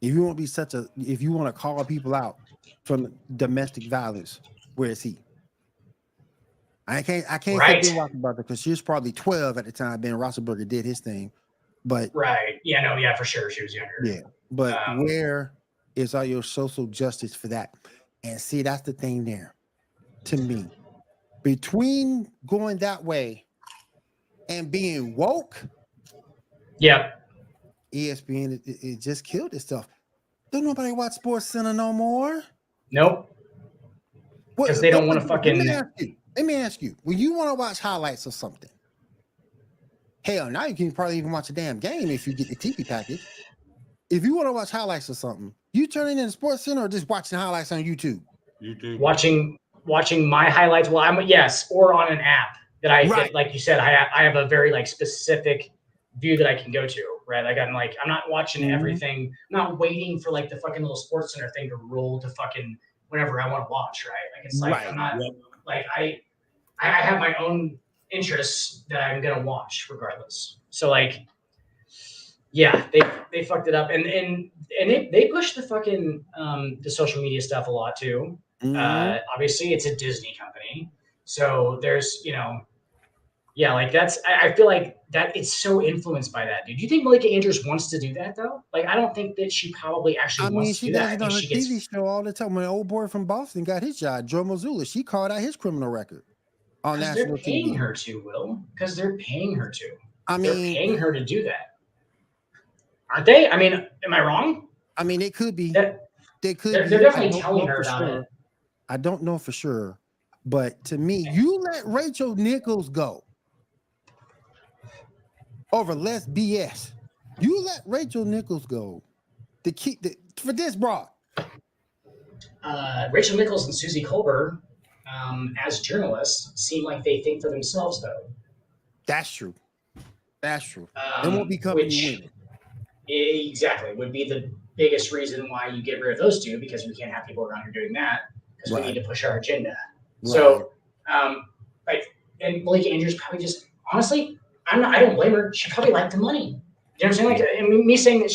If you want to call people out from domestic violence, where is he? I can't say Ben Roethlisberger because she was probably 12 at the time. Ben Roethlisberger did his thing, but for sure she was younger. Yeah, but where is all your social justice for that? And see, that's the thing there. To me, between going that way and being woke, ESPN it just killed itself. Don't nobody watch Sports Center no more. Nope. Because they don't want to fucking. Let me ask you, when you want to watch highlights or something, hell, now you can probably even watch a damn game if you get the TV package. If you want to watch highlights or something, you turn it into Sports Center or just watching highlights on YouTube? YouTube. Watching my highlights. Well, or on an app that like you said, I have a very like specific view that I can go to, right? Like I'm not watching everything. I'm not waiting for like the fucking little Sports Center thing to roll to fucking whenever I want to watch, right? Like it's like I'm not like I have my own interests that I'm gonna watch regardless. So like, yeah, they fucked it up, and they pushed the fucking the social media stuff a lot too. Obviously, it's a Disney company, so there's like I feel like that it's so influenced by that, dude. Do you think Malika Andrews wants to do that though? Like, I don't think that she probably actually wants to do that. She does it on her TV show all the time. When the old boy from Boston got his job, Joe Mazzulla, she called out his criminal record on national TV. They're paying her to, Will, because they're paying her to. They're paying her to do that, aren't they? I mean, am I wrong? I mean, it could be. They could. They're definitely telling her about it. I don't know for sure, but to me, you let Rachel Nichols go over less BS. You let Rachel Nichols go to keep for this broad. Rachel Nichols and Susie Colbert, as journalists, seem like they think for themselves, though. That's true. That's true. There won't be company winning. Exactly. Would be the biggest reason why you get rid of those two, because we can't have people around here doing that, because we need to push our agenda. Right. So, and Blake Andrews probably just, honestly, I don't blame her. She probably liked the money. You know what I'm saying? Like, I mean, me saying that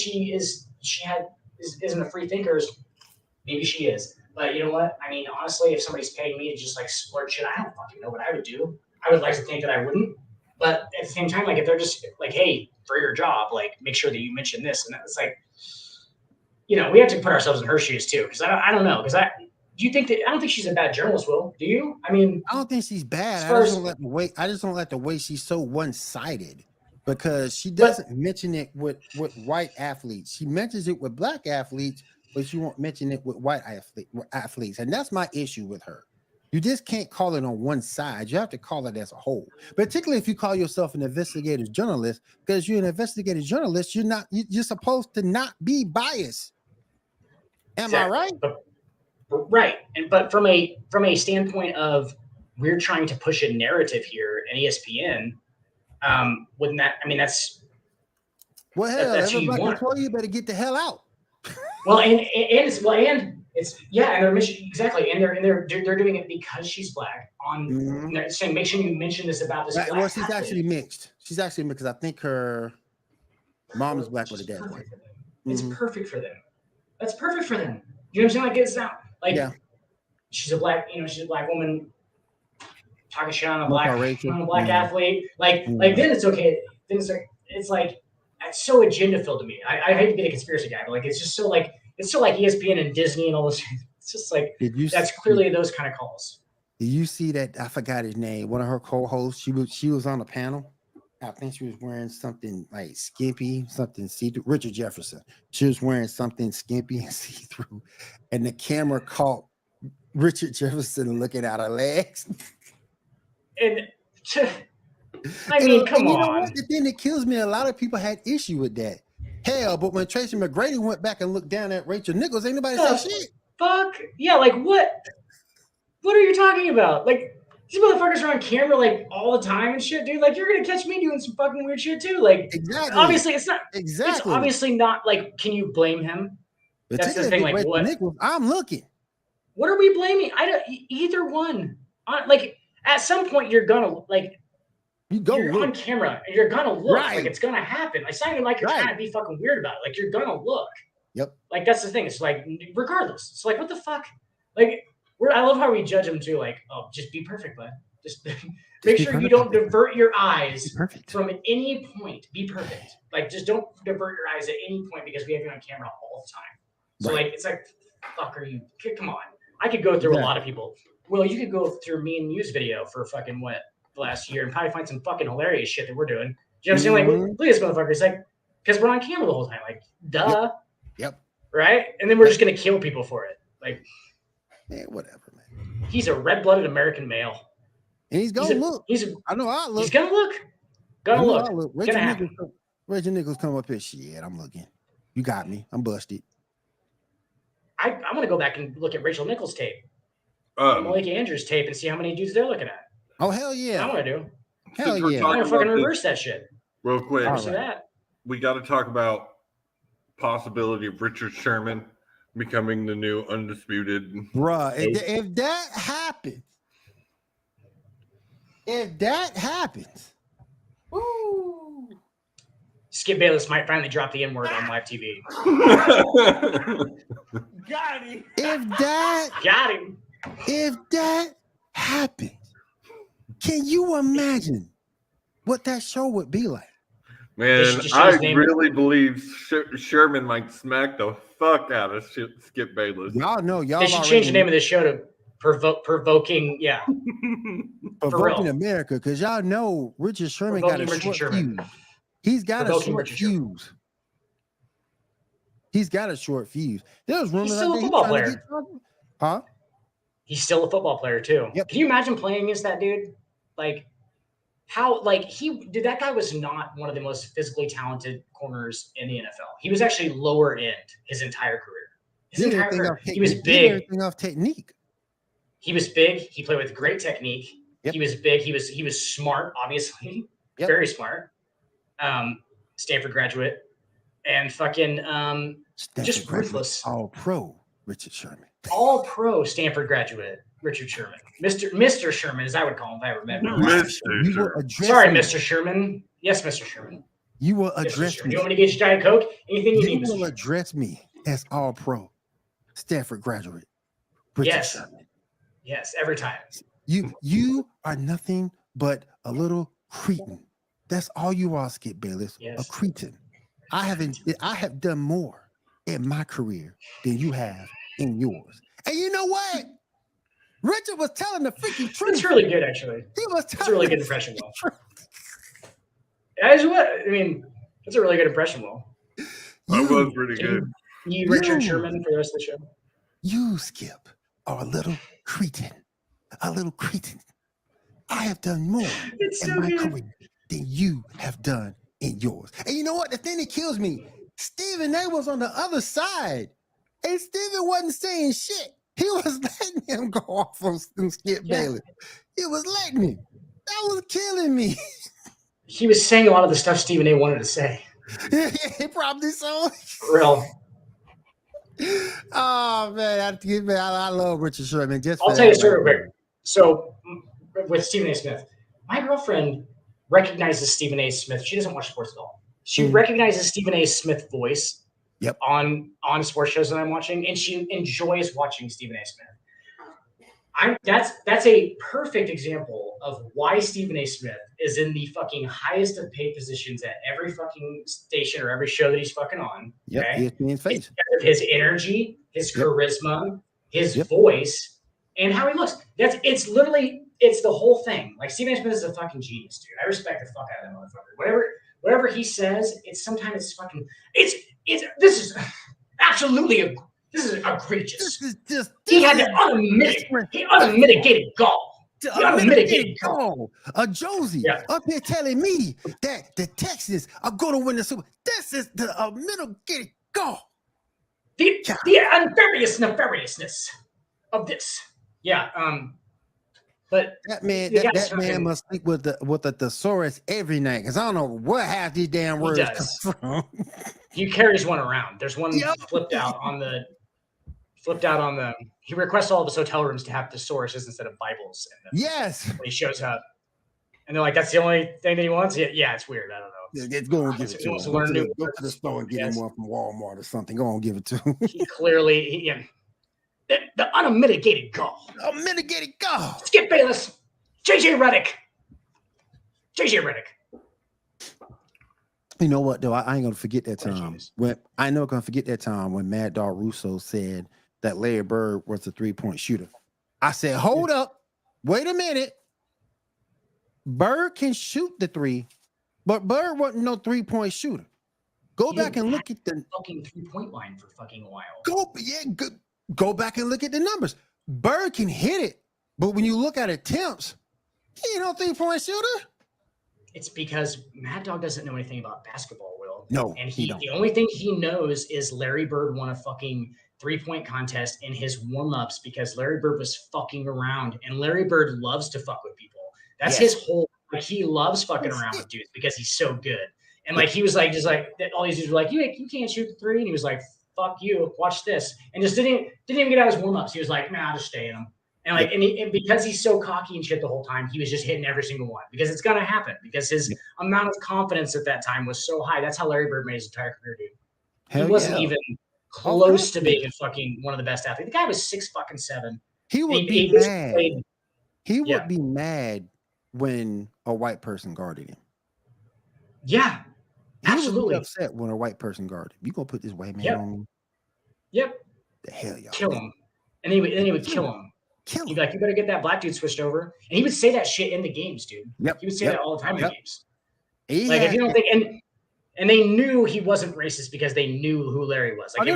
isn't a free thinker, maybe she is. But you know what? I mean, honestly, if somebody's paying me to just like splurge shit, I don't fucking know what I would do. I would like to think that I wouldn't. But at the same time, like if they're just like, hey, for your job, like make sure that you mention this, and it's like, we have to put ourselves in her shoes too. Because I don't know. Because I don't think she's a bad journalist, Will. Do you? I mean, I don't think she's bad. I just don't like the way she's so one-sided, because she doesn't mention it with white athletes. She mentions it with black athletes, but she won't mention it with white athletes. And that's my issue with her. You just can't call it on one side. You have to call it as a whole, particularly if you call yourself an investigative journalist, because you're an investigative journalist. You're supposed to not be biased. Am I right? Right. But from a standpoint of we're trying to push a narrative here in ESPN, wouldn't that, I mean, that's everybody can tell you better get the hell out. Well, and their mission, exactly, and they're doing it because she's black. They're saying, make sure you mention this about this. Right. Well, she's actually mixed. She's actually mixed, because I think her mom is black with a dad. It's perfect for them. That's perfect for them. You know what I'm saying? Like, it's not like she's a black woman talking shit on a black athlete. Like then it's okay. Then it's like that's so agenda filled to me. I hate to be the conspiracy guy, but like it's just so like ESPN and Disney and all this. It's just like that's clearly those kind of calls. Did you see that? I forgot his name. One of her co-hosts. She was on the panel. I think she was wearing something like skimpy, something see-through. Richard Jefferson. She was wearing something skimpy and see-through, and the camera caught Richard Jefferson looking at her legs. And come on. You know what? The thing that kills me, a lot of people had issue with that. Hell, but when Tracy McGrady went back and looked down at Rachel Nichols, ain't nobody say shit. Fuck yeah! Like what? What are you talking about? Like these motherfuckers are on camera like all the time and shit, dude. Like you're gonna catch me doing some fucking weird shit too. Like exactly. Obviously, it's not. Exactly. It's obviously not like. Can you blame him? That's the thing. Like Rachel what? Nichols, I'm looking. What are we blaming? I don't. Either one. Like at some point, you're gonna like. You're on camera and you're gonna look like it's gonna happen. It's not even like you're trying to be fucking weird about it. Like you're gonna look. Yep. Like that's the thing. It's like regardless. It's like what the fuck? Like I love how we judge them too. Like oh, just be perfect, bud. Just make sure you don't divert your eyes from any point. Be perfect. Like just don't divert your eyes at any point because we have you on camera all the time. So like it's like fuck are you? Come on. I could go through a lot of people. Well, you could go through me and Muse video for fucking what? Last year and probably find some fucking hilarious shit that we're doing. You know what I'm saying? Like, look at this motherfucker. It's like, because we're on camera the whole time. Like, duh. Yep. Right? And then we're just going to kill people for it. Like, whatever, man. He's a red-blooded American male. And he's going to look. I know I look. He's going to look. Gonna look. Rachel Nichols come up here. Shit, I'm looking. You got me. I'm busted. I want to go back and look at Rachel Nichols' tape. Malik Andrews' tape and see how many dudes they're looking at. Oh, hell yeah. I want to do. Hell yeah. I want to fucking reverse that shit. Real quick. That. We got to talk about possibility of Richard Sherman becoming the new undisputed. Bruh, if that happens, woo. Skip Bayless might finally drop the N-word on live TV. Got him. If that happens, can you imagine what that show would be like? Man, I really believe Sherman might smack the fuck out of Skip Bayless. Y'all know, they should change the name of the show to Provoking America, because y'all know Richard Sherman got a short fuse. He's got a short fuse. He's got a short fuse. There's rumors. He's still a football player. Huh? He's still a football player too. Yep. Can you imagine playing against that dude? Like how that guy was not one of the most physically talented corners in the NFL. He was actually lower end his entire career. He was big. Everything off technique. He was big. He played with great technique. Yep. He was big. He was smart, obviously. very smart. Stanford graduate, and fucking just ruthless. All pro Richard Sherman. All pro Stanford graduate Richard Sherman. Mr. Sherman, as I would call him if I ever met him. Sorry, Mr. Sherman. Yes, Mr. Sherman. You will address me. You want me to get you Diet Coke? Anything you need. You will address me as all pro Stanford graduate Richard Sherman. Yes, every time. You are nothing but a little cretin. That's all you are, Skip Bayless. Yes. A cretin. I have done more in my career than you have in yours. And you know what? Richard was telling the freaking truth. It's really good, actually. He was telling it's a really good impression, Will. That's what I mean. That's a really good impression, Will. That was pretty good. You Richard Sherman for the rest of the show. You, Skip, are a little cretin. A little cretin. I have done more in my career than you have done in yours. And you know what? The thing that kills me, Stephen A was on the other side. And Stephen wasn't saying shit. He was letting him go off on Skip Bayless. He was letting him. That was killing me. He was saying a lot of the stuff Stephen A wanted to say. He probably so. For real. Oh man, I love Richard Sherman. I'll tell you a story real quick. So with Stephen A. Smith, my girlfriend recognizes Stephen A. Smith. She doesn't watch sports at all. She recognizes Stephen A. Smith's voice on sports shows that I'm watching, and she enjoys watching Stephen A. Smith. That's a perfect example of why Stephen A. Smith is in the fucking highest of paid positions at every fucking station or every show that he's fucking on. Yep, okay? Face. His energy, his charisma, his voice, and how he looks. It's the whole thing. Like Stephen A. Smith is a fucking genius, dude. I respect the fuck out of that motherfucker. Whatever he says, sometimes fucking this is absolutely this is egregious. He had the unmitigated gall. Josie up here telling me that the Texans are going to win the Super Bowl. This is the unmitigated gall. The nefariousness of this. Yeah. But that man must sleep with the thesaurus every night, because I don't know where half these damn words come from. He carries one around. There's one flipped out on the. He requests all of his hotel rooms to have thesauruses instead of Bibles. Yes. When he shows up, and they're like, "That's the only thing that he wants." Yeah, it's weird. I don't know. Go and give it to him. Go to the store and get him one from Walmart or something. Go and give it to him. He clearly, the unmitigated gall. Unmitigated gall. Skip Bayless, JJ Redick. You know what though? I ain't gonna forget that time. When Mad Dog Russo said that Larry Bird was a 3-point shooter. I said, hold up, wait a minute. Bird can shoot the three, but Bird wasn't no 3-point shooter. Go back and look at the fucking 3-point line for fucking a while. Go back and look at the numbers. Bird can hit it, but when you look at attempts, he ain't no 3-point shooter. It's because Mad Dog doesn't know anything about basketball, Will. No, and the only thing he knows is Larry Bird won a fucking 3-point contest in his warm-ups because Larry Bird was fucking around, and Larry Bird loves to fuck with people. That's his whole. Like, he loves fucking around with dudes because he's so good. And like he was like, just like all these dudes were like, you can't shoot the three, and he was like, fuck you, watch this, and just didn't even get out his warm-ups. He was like, man, I'll just stay in them. And like, and because he's so cocky and shit the whole time, he was just hitting every single one because it's gonna happen because his amount of confidence at that time was so high. That's how Larry Bird made his entire career, dude. He wasn't even close to being fucking one of the best athletes. The guy was 6'7". He would be mad. He would be mad when a white person guarded him. Yeah, absolutely. He would be upset when a white person guarded him. You gonna put this white man on me? Yep. The hell, y'all. Kill him, and then he would kill him. He'd be like, you better get that black dude switched over. And he would say that shit in the games, dude. Yep. He would say that all the time in the games. If you don't think, and they knew he wasn't racist because they knew who Larry was. Like,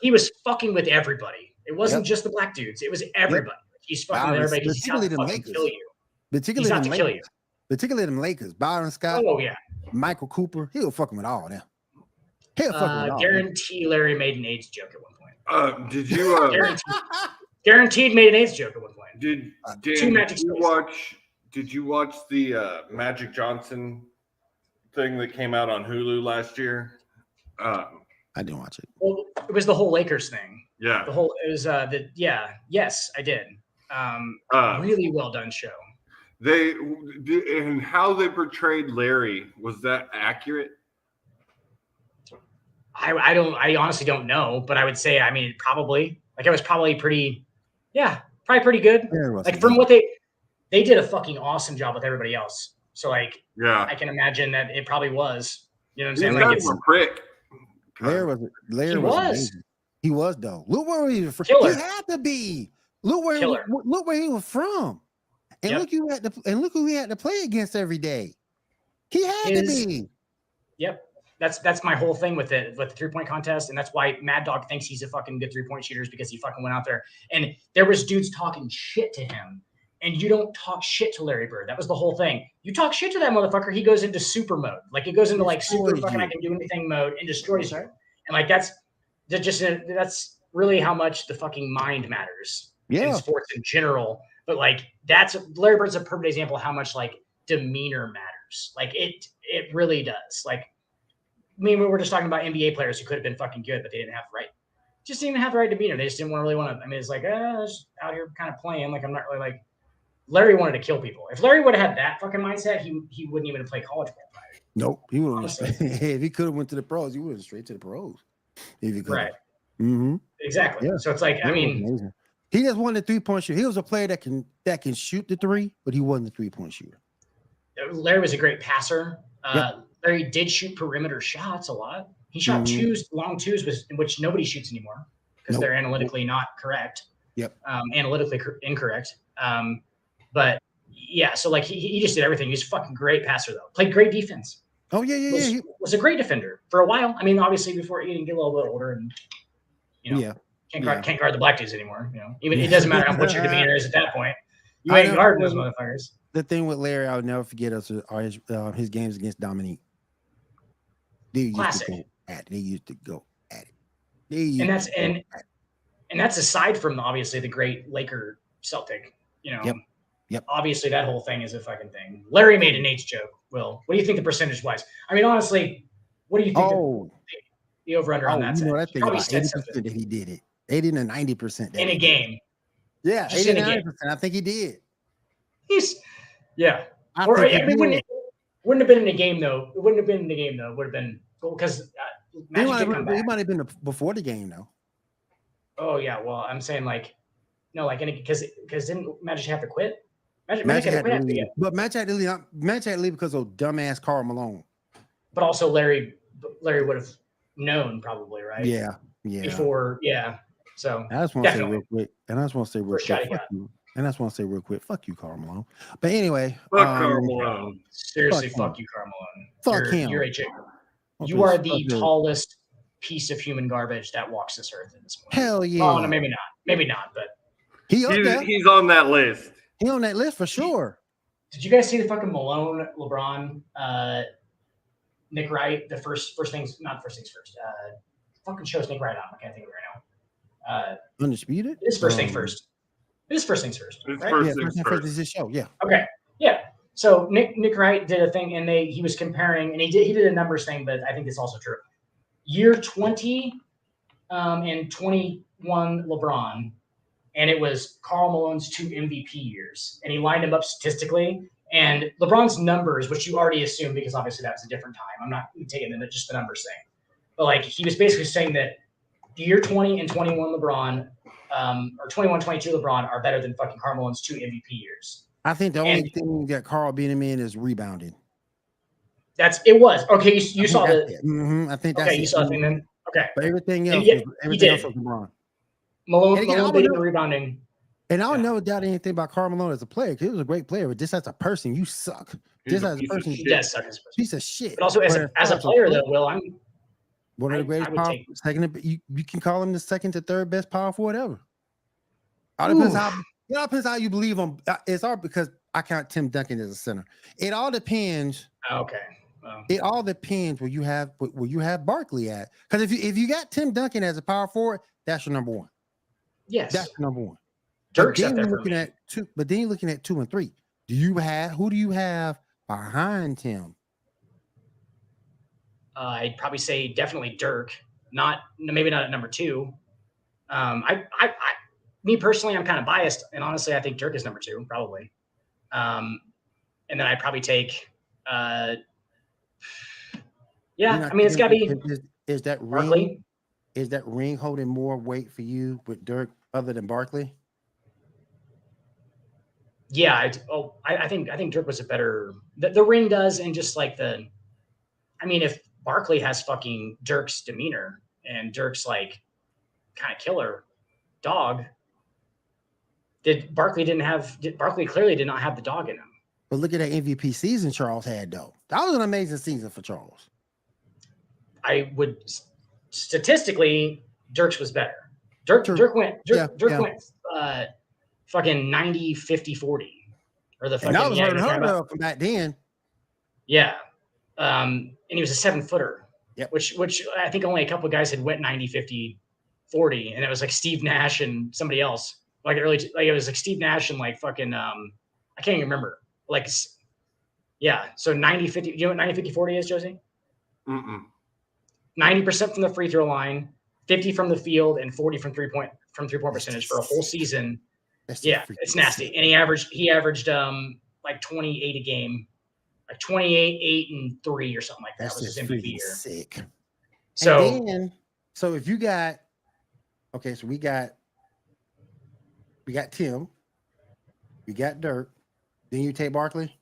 he was fucking with everybody. It wasn't just the black dudes. It was everybody. He's fucking with everybody. He's out to fucking kill you. He's out to kill you. Particularly them Lakers. Byron Scott. Oh, yeah. Michael Cooper. He'll fucking with all of them. He'll fucking with all guarantee Larry made an AIDS joke at one point. Did you... Guaranteed made an AIDS joke at one point. Did you watch Did you watch the Magic Johnson thing that came out on Hulu last year? I didn't watch it. Well, it was the whole Lakers thing. Yeah. The whole, it was yes, I did. Really well done show. And how they portrayed Larry, was that accurate? I honestly don't know, but I would say, I mean, probably, like, it was probably pretty good. Like, from what they did a fucking awesome job with everybody else. So, like, yeah, I can imagine that it probably was. You know what I'm saying? Like, it's a prick. Larry was. He was though. Look where he was from. Killer. He had to be. Look where he was from. And look who he had to play against every day. He had to be. Yep. That's my whole thing with the 3-point contest, and that's why Mad Dog thinks he's a fucking good 3-point shooter, because he fucking went out there and there was dudes talking shit to him, and you don't talk shit to Larry Bird. That was the whole thing. You talk shit to that motherfucker, he goes into super mode, like it goes into like super fucking I can do anything mode and destroys you. And like that's really how much the fucking mind matters in sports in general. But like that's Larry Bird's a perfect example of how much like demeanor matters. Like it really does. Like, I mean, we were just talking about NBA players who could have been fucking good, but they didn't have the right. Just didn't even have the right demeanor. They just didn't really want to. I mean, it's like, just out here kind of playing. Like, I'm not really like. Larry wanted to kill people. If Larry would have had that fucking mindset, he wouldn't even have played college ball. Nope, he would have. If he could have went to the pros, he would have straight to the pros. If he could. Right. Mm-hmm. Exactly. Yeah. So it's like, I mean, he just wanted the 3-point shooter. He was a player that can shoot the three, but he wasn't a 3-point shooter. Larry was a great passer. Larry did shoot perimeter shots a lot. He shot long twos, which nobody shoots anymore because they're analytically not correct. Yep. Analytically incorrect. But yeah, so like he just did everything. He was a fucking great passer though. Played great defense. Oh yeah. He was a great defender for a while. I mean, obviously before he didn't get a little bit older and can't guard the black dudes anymore. You know, even it doesn't matter what your demeanor is at that point. You ain't guarding those motherfuckers. The thing with Larry, I would never forget are his games against Dominique. They used to go at it. And that's aside from obviously the great Laker Celtic. You know, yep. Obviously that whole thing is a fucking thing. Larry made an Nate's joke. Will, what do you think the percentage wise? I mean, honestly, what do you think the over under on that? You know, that thing about 80% that he did it. 80 to 90% in a game. Yeah, 80 to 90%. I think he did. It wouldn't have been in a game though. It wouldn't have been in the game though. It would have been because he might have been before the game though. Oh yeah, well I'm saying like no, like because didn't Magic have to quit? Magic had to leave. But Magic had to leave because of dumbass Karl Malone. But also Larry would have known probably, right? Yeah. Before, So I just want to say real quick, fuck you, Karl Malone. But anyway, fuck Karl Malone. Seriously, fuck you, Karl Malone. Fuck him. You're a chick. You are the tallest piece of human garbage that walks this earth in this morning. Hell yeah. Oh, no, maybe not, but he's on that list. He's on that list for sure. Did you guys see the fucking Malone, LeBron, Nick Wright? The first things, not first things first. Fucking shows Nick Wright on. I can't think of it right now. Undisputed? It is first things first. It is first things first. It's right? first things first. Is this show? Yeah. Okay. Yeah. So Nick Wright did a thing, and he was comparing, and he did a numbers thing, but I think it's also true. Year 20 and 21 LeBron, and it was Karl Malone's 2 MVP years, and he lined them up statistically. And LeBron's numbers, which you already assume because obviously that was a different time. I'm not taking just the numbers thing, but like he was basically saying that the year 20 and 21 LeBron, or 21, 22 LeBron are better than fucking Karl Malone's 2 MVP years. I think the only thing that Karl beat him in is rebounding. It was okay. You saw the. I think that's okay. You saw the thing then. Okay, but everything else, else was LeBron. Malone beat the rebounding. And I would never doubt anything about Karl Malone as a player because he was a great player, but just as a person, you suck. Just as a person, he does suck as a person. Piece of shit. But also as a player, though, Will, I'm one of the greatest power. You can call him the second to third best power forward ever. All depends how you believe him. It's all because I count Tim Duncan as a center. It all depends. Okay. It all depends where you have Barkley at. Because if you got Tim Duncan as a power forward, that's your number one. Yes, that's your number one. Dirk's but then you're looking at 2 and 3. Who do you have behind Tim? I'd probably say definitely Dirk. Maybe not at number 2. Me personally, I'm kind of biased, and honestly, I think Dirk is number 2, probably. And then I'd probably take. I mean, it's got to be. Is that Barkley? ring? Is that ring holding more weight for you with Dirk other than Barkley? Yeah, I think Dirk was a better. The ring does, and just like if Barkley has fucking Dirk's demeanor and Dirk's like kind of killer dog, Barkley clearly did not have the dog in him. But look at that MVP season Charles had, though. That was an amazing season for Charles. I would statistically, Dirk's was better. Dirk went fucking 90, 50, 40. Or the fucking, and that was unheard of from back then. Yeah. And he was a 7-footer. Yep. Which I think only a couple of guys had went 90, 50, 40. And it was like Steve Nash and somebody else. It was like Steve Nash and like fucking I can't even remember. Like, yeah. So 90, 50, you know what 90, 50, 40 is, Josie? 90% from the free throw line, 50 from the field, and 40 from three-point percentage for a whole season. Yeah, it's nasty. And he averaged like 28 a game, like 28, 8, and 3 or something like that. That was his MVP year. Sick. So if you got so we got Tim, we got Dirk, then you take Barkley.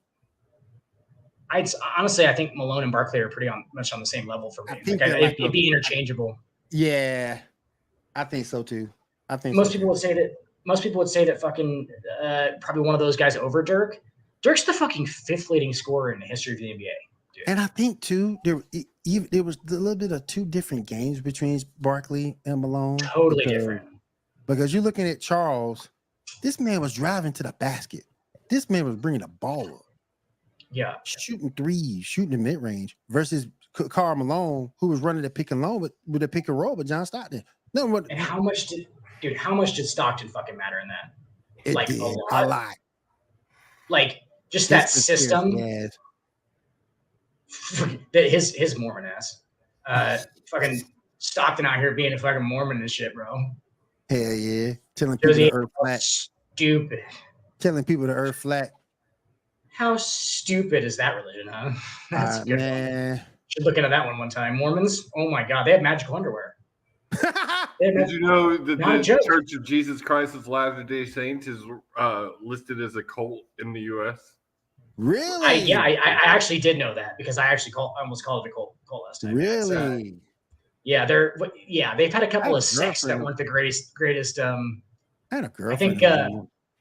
I think Malone and Barkley are pretty much on the same level for me. It'd be interchangeable. Yeah, I think so too. Most people would say that fucking probably one of those guys over Dirk. Dirk's the fucking 5th leading scorer in the history of the NBA. Dude. And I think too there was a little bit of 2 different games between Barkley and Malone. Totally different. Because you're looking at Charles, this man was driving to the basket. This man was bringing the ball up. Yeah, shooting threes, shooting the mid range versus Karl Malone, who was running the pick and roll with a pick and roll with John Stockton. And how much did Stockton fucking matter in that? It did, a lot. Like just that system. His Mormon ass. Fucking Stockton out here being a fucking Mormon and shit, bro. Hell yeah, telling people the earth flat. Stupid. Telling people the earth flat. How stupid is that religion, huh? That's good. Man. Should look into that one time. Mormons, oh my God, they have magical underwear. Did you know that the Church of Jesus Christ of Latter-day Saints is listed as a cult in the U.S.? Really? I actually did know that because I almost called it a cult last time. Really? They've had a couple of sects that weren't the greatest. I had a girlfriend.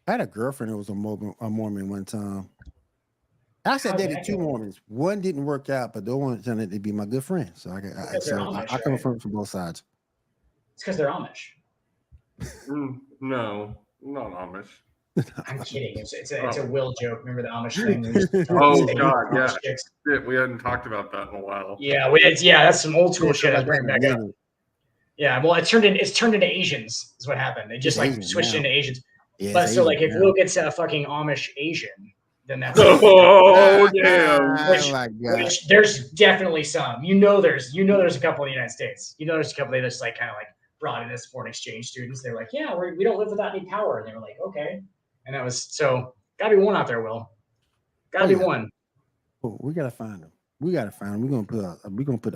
I had a girlfriend who was a Mormon one time. I said dated 2 Mormons. One didn't work out, but the one turned out to be my good friend. So I come from both sides. It's because they're Amish. No, not Amish. I'm kidding. It's a Will joke. Remember the Amish thing? Oh God, yeah. Shit, we hadn't talked about that in a while. Yeah, that's some old school shit. I bring back up. Yeah, well, it's turned into Asians. Is what happened. They just switched into Asians. Yeah, but so if Will gets a fucking Amish Asian, then that's damn. Which there's definitely some. There's a couple in the United States. There's a couple they just kind of brought in as foreign exchange students. They're like, yeah, we don't live without any power. And they were like, okay. And that was gotta be one out there, Will. Gotta be one. Oh, we gotta find them. We're gonna put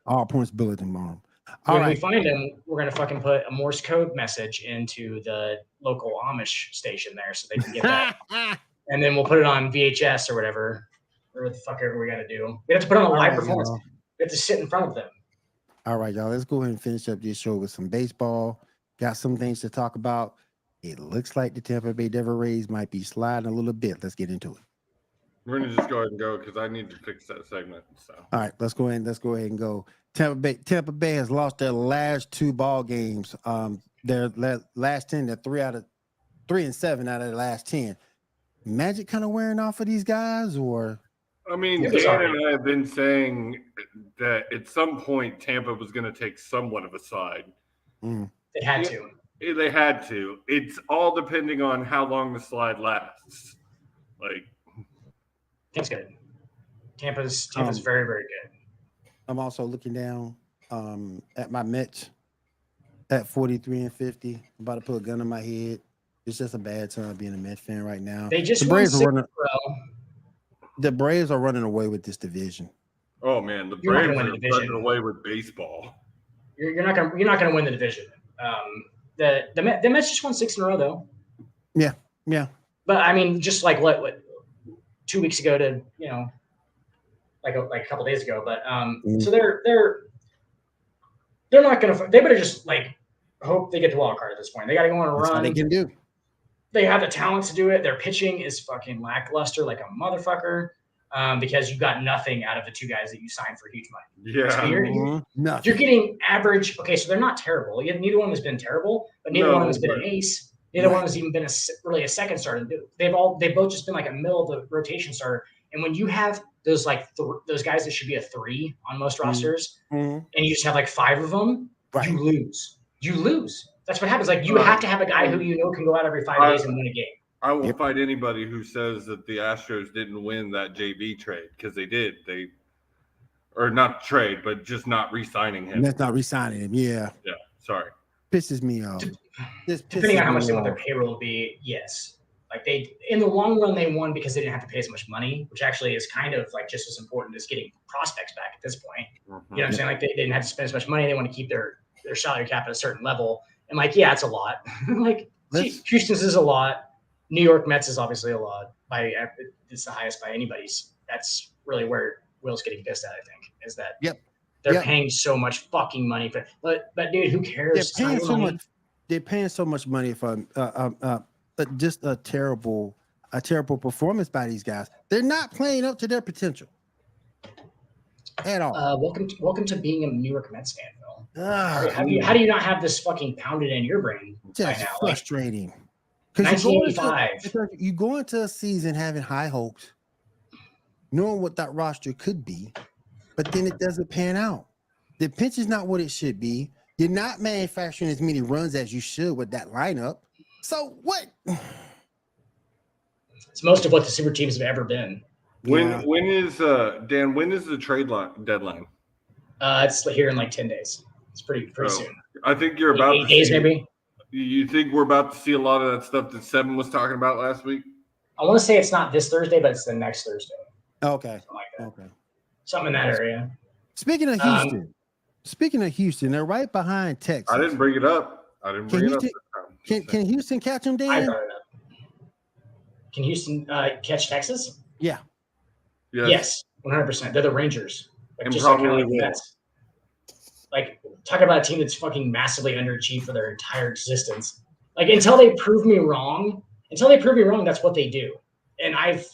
all points bulletin on them. When we find them, we're gonna fucking put a Morse code message into the local Amish station there so they can get that. And then we'll put it on VHS or whatever the fuck ever we got to do. We have to put on a live performance. We have to sit in front of them. All right, y'all. Let's go ahead and finish up this show with some baseball. Got some things to talk about. It looks like the Tampa Bay Devil Rays might be sliding a little bit. Let's get into it. We're gonna just go ahead and go because I need to fix that segment. So all right, let's go ahead and go. Tampa Bay has lost their last 2 ball games. Their last 10, they're 3-7 out of their last 10. Magic kind of wearing off of these guys, or? I mean, Dan and I have been saying that at some point Tampa was going to take somewhat of a side. Mm. They had to. They had to. It's all depending on how long the slide lasts. Like, Tampa's good. Tampa's very, very good. I'm also looking down at my Mets at 43-50. I'm about to put a gun in my head. It's just a bad time being a Mets fan right now. They just the Braves are running. The Braves are running away with this division. Oh man, the Braves are running away with baseball. You're not gonna win the division. The Mets just won 6 in a row though. Yeah. But I mean, just like what 2 weeks ago to like a couple days ago. But so they're not gonna. They better just like hope they get the wild card at this point. They got to go on a run. All they can do. They have the talent to do it. Their pitching is fucking lackluster like a motherfucker because you got nothing out of the 2 guys that you signed for huge money. Yeah. So you're getting average. Okay, so they're not terrible. Neither one has been terrible, but neither one has been an ace. Neither one has even been really a second starter. They've both just been like a middle of the rotation starter. And when you have those like those guys that should be a 3 on most rosters, and you just have like 5 of them, you lose. You lose. That's what happens. Like you have to have a guy who can go out every 5 days and win a game. I will fight anybody who says that the Astros didn't win that JV trade because they did. Or not trade, but just not re-signing him. That's not re-signing him. Yeah. Yeah. Sorry. Pisses me off. Depending on how much they want their payroll to be, yes. Like in the long run, they won because they didn't have to pay as much money, which actually is kind of like just as important as getting prospects back at this point. You know what I'm saying? Like they didn't have to spend as much money. They want to keep their salary cap at a certain level. And like, yeah, it's a lot. Like Houston's is a lot. New York Mets is obviously a lot. It's the highest by anybody's. That's really where Will's getting pissed at, I think, is that they're paying so much fucking money for. But dude, who cares? They're paying so much. They're paying so much money for just a terrible performance by these guys. They're not playing up to their potential at all. Welcome to being a New York Mets fan, Phil. How do you not have this fucking pounded in your brain? Just frustrating. 1985. You go into a season having high hopes, knowing what that roster could be, but then it doesn't pan out. The pitch is not what it should be. You're not manufacturing as many runs as you should with that lineup. So what? It's most of what the super teams have ever been. When is Dan? When is the trade deadline? It's here in like 10 days. It's pretty soon. I think you're about 8 days, maybe. You think we're about to see a lot of that stuff that Seven was talking about last week? I want to say it's not this Thursday, but it's the next Thursday. Okay. Something like that. Okay. Something in that area. Speaking of Houston, they're right behind Texas. I didn't bring it up. Can Houston catch them, Dan? I brought it up. Can Houston catch Texas? Yeah. Yes, 100%. They're the Rangers. And just probably will. Like, talk about a team that's fucking massively underachieved for their entire existence. Like, until they prove me wrong, that's what they do. And the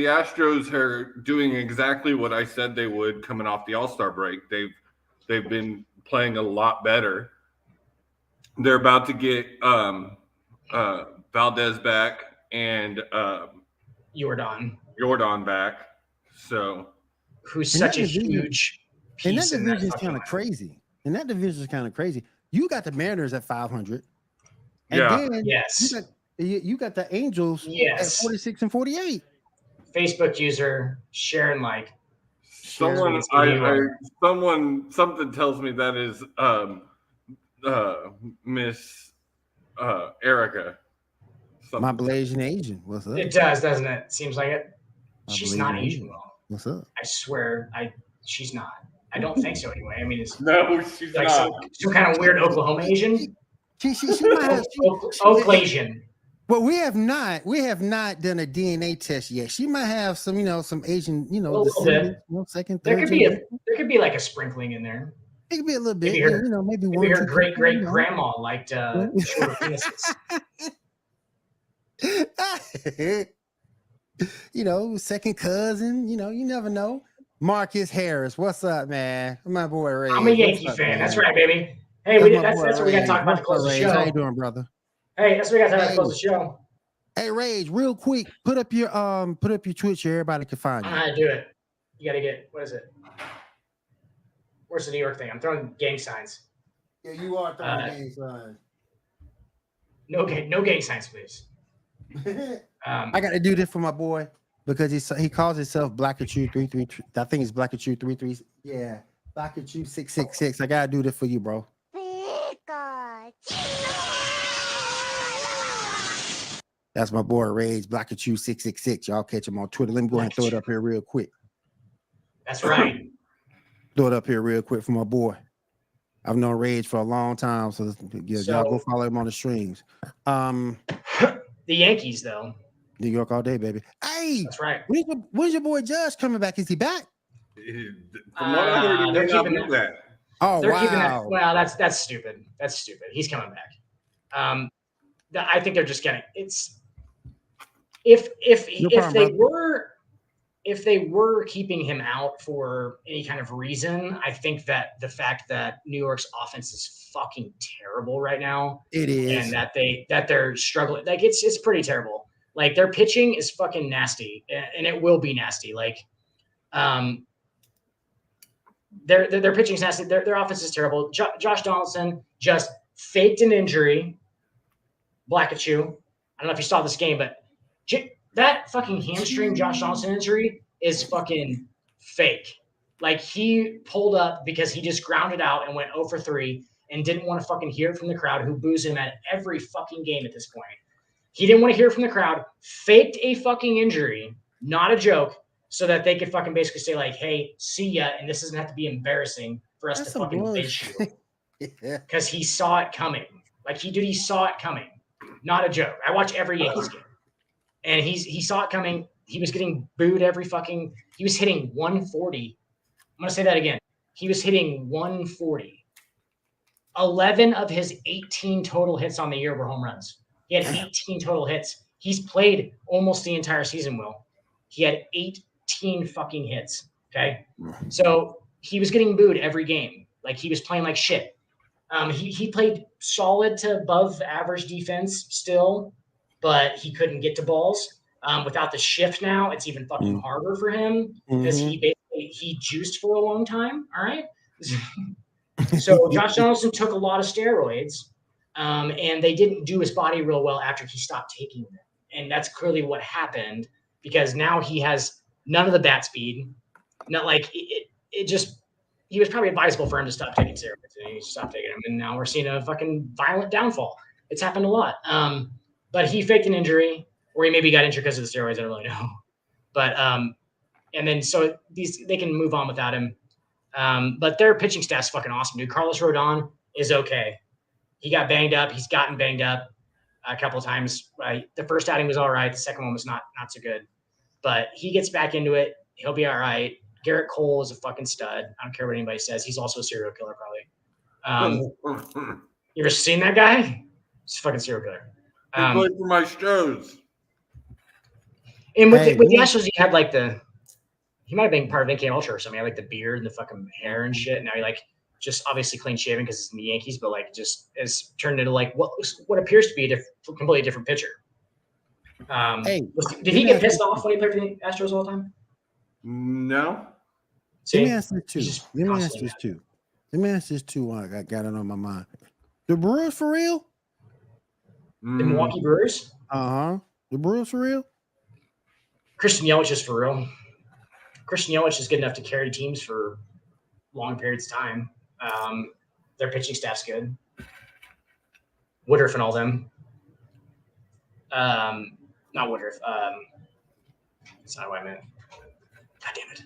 Astros are doing exactly what I said they would coming off the All-Star break. They've been playing a lot better. They're about to get Valdez back and Jordan back. So who's such a huge piece. And that division is kind of crazy. You got the Mariners at 500. And then you got the Angels at 46 and 48. Facebook user Sharon like something tells me that is Miss Erica. My Blasian Asian. What's up? It does, doesn't it? Seems like it. She's not Asian well. What's up? I swear, she's not. I don't think so anyway. I mean, it's she's like not. Some kind of weird Oklahoma Asian. She might have Oklasian. Well, we have not done a DNA test yet. She might have some Asian, second, third. There could be like a sprinkling in there. It could be a little bit, maybe one. Maybe her great grandma liked short penises. Second cousin. You never know. Marcus Harris, what's up, man? My boy Ray. I'm a Yankee fan. That's right, baby. Hey, that's what we got to talk about to close the show. How you doing, brother? Hey, that's what we got to talk about to close the show. Hey, Rage, real quick, put up your Twitch here. Everybody can find you. I know how to do it. You got to get, what is it? Where's the New York thing? I'm throwing gang signs. Yeah, you are throwing gang signs. No gang signs, please. I got to do this for my boy because he calls himself Blackachu 333. I think it's Blackachu 33. Yeah, Blackachu 666. I gotta do this for you, bro. That's my boy Rage Blackachu 666. Y'all catch him on Twitter. Let me go ahead and throw it up here real quick. That's right. Throw it up here real quick for my boy. I've known Rage for a long time, so y'all go follow him on the streams. The Yankees, though. New York all day, baby. Hey, that's right. When's your boy Judge coming back? Is he back? From what I heard, they're keeping that. Oh, they're wow. keeping that. Well, that's stupid. That's stupid. He's coming back. I think they're just getting it's if they were keeping him out for any kind of reason, I think that the fact that New York's offense is fucking terrible right now, it is, and that they're struggling, like it's pretty terrible. Like their pitching is fucking nasty, and it will be nasty. Like, their pitching is nasty. Their offense is terrible. Josh Donaldson just faked an injury. Blackachu. I don't know if you saw this game, but that fucking hamstring Josh Donaldson injury is fucking fake. Like he pulled up because he just grounded out and went 0 for 3 and didn't want to fucking hear from the crowd who boos him at every fucking game at this point. He didn't want to hear from the crowd, faked a fucking injury, not a joke, so that they could fucking basically say like, hey, see ya, and this doesn't have to be embarrassing for us to fucking bench you. Because he saw it coming. Like he saw it coming. Not a joke. I watch every Yankees game. And he saw it coming. He was getting booed he was hitting 140. I'm going to say that again. He was hitting 140. 11 of his 18 total hits on the year were home runs. He had 18 total hits. He's played almost the entire season, Will. He had 18 fucking hits. Okay. So he was getting booed every game. Like he was playing like shit. He played solid to above average defense still, but he couldn't get to balls. Without the shift now, it's even fucking harder for him because he juiced for a long time. All right. So Josh Donaldson took a lot of steroids, and they didn't do his body real well after he stopped taking them. And that's clearly what happened because now he has none of the bat speed. Not like it just. He was probably advisable for him to stop taking steroids, and he stopped taking them. And now we're seeing a fucking violent downfall. It's happened a lot. But he faked an injury, or he maybe got injured because of the steroids. I don't really know. But and then so they can move on without him. But their pitching staff's fucking awesome, dude. Carlos Rodon is okay. He got banged up. He's gotten banged up a couple of times. Right, the first outing was all right. The second one was not so good. But he gets back into it. He'll be all right. Garrett Cole is a fucking stud. I don't care what anybody says. He's also a serial killer, probably. You ever seen that guy? He's a fucking serial killer. He played for my shows. And with the Astros, he had like he might have been part of NK Ultra or something. He had like the beard and the fucking hair and shit. Now he like just obviously clean shaven because it's in the Yankees, but like just has turned into like what appears to be a completely different pitcher. Did he get pissed off when he played for the Astros all the time? No. Let me ask this too. I got it on my mind. The Brewers for real? The Milwaukee Brewers? The Brewers for real? Christian Yelich is for real. Christian Yelich is good enough to carry teams for long periods of time. Their pitching staff's good. Woodruff and all them. Not Woodruff. That's not what I meant. God damn it.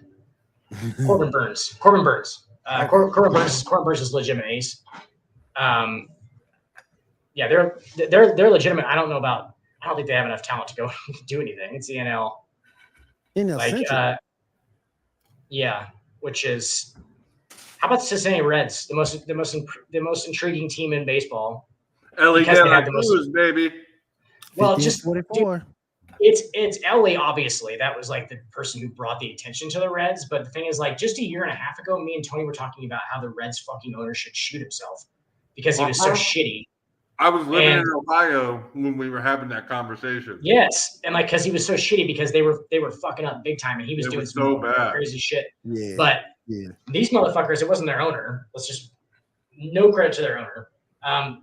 Corbin Burns. Corbin Burns is legitimate ace. Yeah, they're legitimate. I don't think they have enough talent to go do anything. It's the NL. Yeah, which is how about the Cincinnati Reds, the most intriguing team in baseball. LA Blues, baby. Well, just 44. It's Ellie, obviously. That was like the person who brought the attention to the Reds. But the thing is, like, just a year and a half ago, me and Tony were talking about how the Reds fucking owner should shoot himself because he was so shitty. I was living in Ohio when we were having that conversation. Yes, and like because he was so shitty because they were fucking up big time and he was doing some crazy shit. Yeah. But these motherfuckers, it wasn't their owner. Let's just no credit to their owner.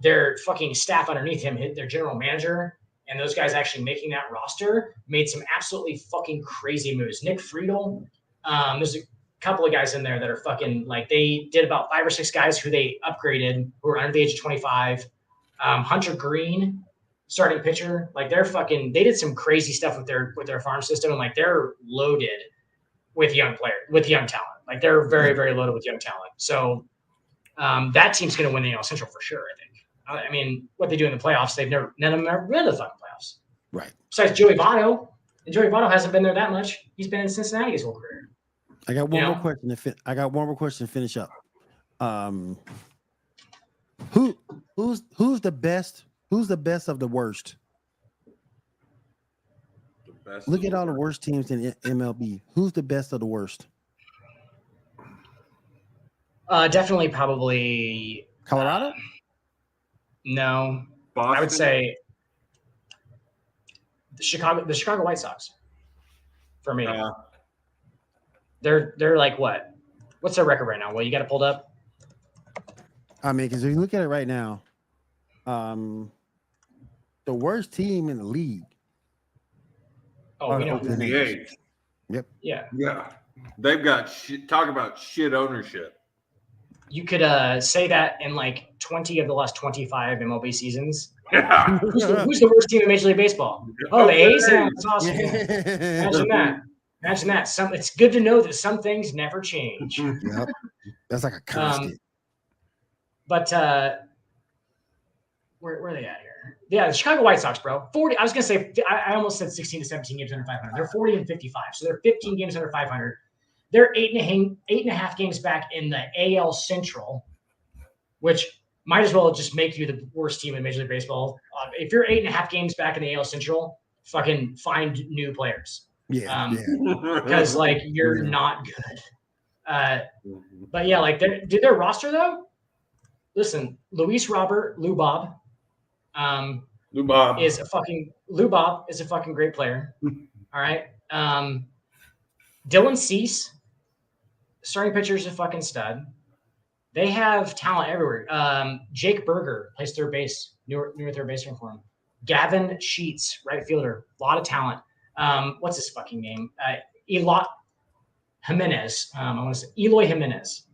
Their fucking staff underneath him, their general manager, and those guys actually making that roster made some absolutely fucking crazy moves. Nick Friedel, there's a couple of guys in there that are fucking like they did about 5 or 6 guys who they upgraded who are under the age of 25. Hunter Green, starting pitcher, like they did some crazy stuff with their farm system, and like they're loaded with young talent. Like they're very, very loaded with young talent. So that team's going to win the NL Central for sure, I think. I mean, what they do in the playoffs, none of them ever been to the fucking playoffs. Right. Besides Joey Votto, and Joey Votto hasn't been there that much. He's been in Cincinnati his whole career. I got one more question to finish up. Who's the best? Who's the best of the worst? Look at all the worst teams in MLB. Who's the best of the worst? Definitely, probably Colorado. No, Boston? I would say the Chicago White Sox. For me, they're like what? What's their record right now? Well, you got it pulled up. I mean, because if you look at it right now, the worst team in the league. Oh, we know. The A's. Yep. Yeah. They've got talk about shit ownership. You could say that in like 20 of the last 25 MLB seasons. Yeah. Who's the worst team in Major League Baseball? Oh, the A's. Yeah, that's awesome. Imagine that. Imagine that. It's good to know that some things never change. Yep. That's like a constant. But where are they at here? Yeah, the Chicago White Sox, bro. 40. I was gonna say I almost said 16 to 17 games under 500. They're 40 and 55, so they're 15 games under 500. They're 8.5 games back in the AL Central, which might as well just make you the worst team in Major League Baseball. If you're 8.5 games back in the AL Central, fucking find new players. Because like you're not good. But yeah, like their roster though. Listen, Luis Robert, Lou Bob is a fucking great player. All right. Dylan Cease, starting pitcher, is a fucking stud. They have talent everywhere. Jake Berger plays third base, newer third baseman for him. Gavin Sheets, right fielder, a lot of talent. What's his fucking name? Eloy Jimenez. Eloy Jimenez.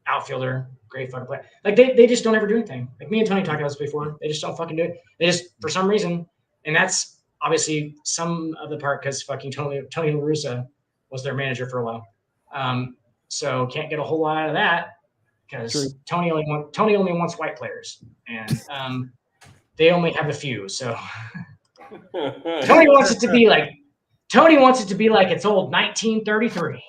Outfielder, great fucking player. Like they just don't ever do anything. Like me and Tony talked about this before. They just don't fucking do it. They just, for some reason, and that's obviously some of the part because fucking Tony La Russa was their manager for a while. So can't get a whole lot out of that because Tony only wants white players, and they only have a few. So Tony wants it to be like it's old 1933.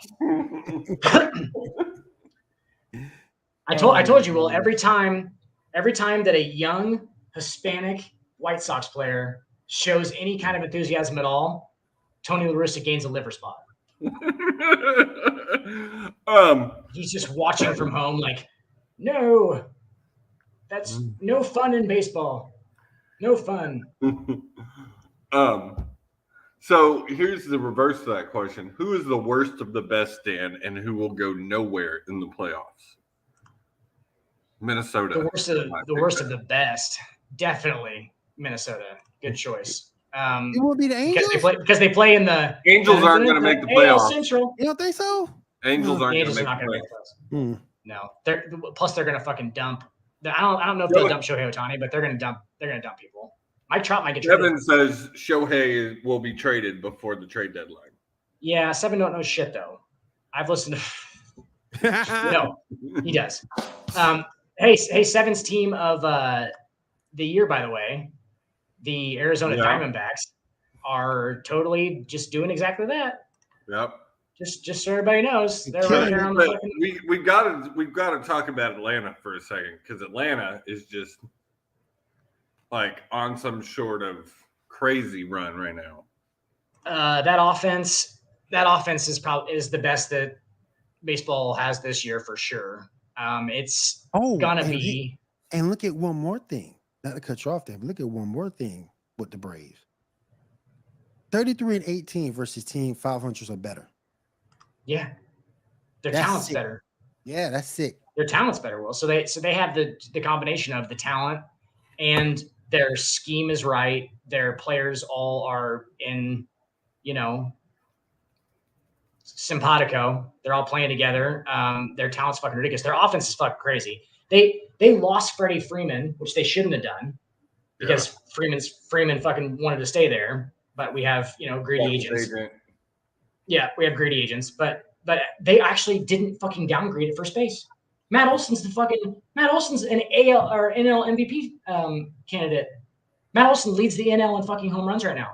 I told you, Will, every time that a young Hispanic White Sox player shows any kind of enthusiasm at all, Tony La Russa gains a liver spot. He's just watching from home like, no, that's no fun in baseball. No fun. So here's the reverse of that question. Who is the worst of the best, Dan, and who will go nowhere in the playoffs? Minnesota. The worst of the best. Definitely Minnesota. Good choice. It will be the Angels because they play in the Angels aren't going to make the playoffs. Central. You don't think so? Angels aren't going to make the playoffs. No, they're going to fucking dump. I don't know if they'll dump Shohei Ohtani, but they're going to dump people. Mike Trout might get traded. Kevin says Shohei will be traded before the trade deadline. Yeah, Seven don't know shit though. I've listened to. No, he does. Hey, Seven's team of the year, by the way, the Arizona Diamondbacks are totally just doing exactly that. Yep. Just so everybody knows, they're right there on the fucking. We've got to talk about Atlanta for a second because Atlanta is just like on some sort of crazy run right now. That offense is the best that baseball has this year for sure. It's gonna be. And look at one more thing. Not to cut you off there, but look at one more thing with the Braves. 33-18 versus team 500 or better. Yeah, their talent's sick. better. Yeah, that's sick. Their talent's better. Will so they have the combination of the talent and Their scheme is right. Their players all are in, simpatico. They're all playing together. Their talent's fucking ridiculous. Their offense is fucking crazy. They lost Freddie Freeman, which they shouldn't have done because Freeman fucking wanted to stay there. But we have, greedy agents. Yeah, we have greedy agents. But they actually didn't fucking downgrade at first base. Matt Olson's an AL or NL MVP candidate. Matt Olson leads the NL in fucking home runs right now.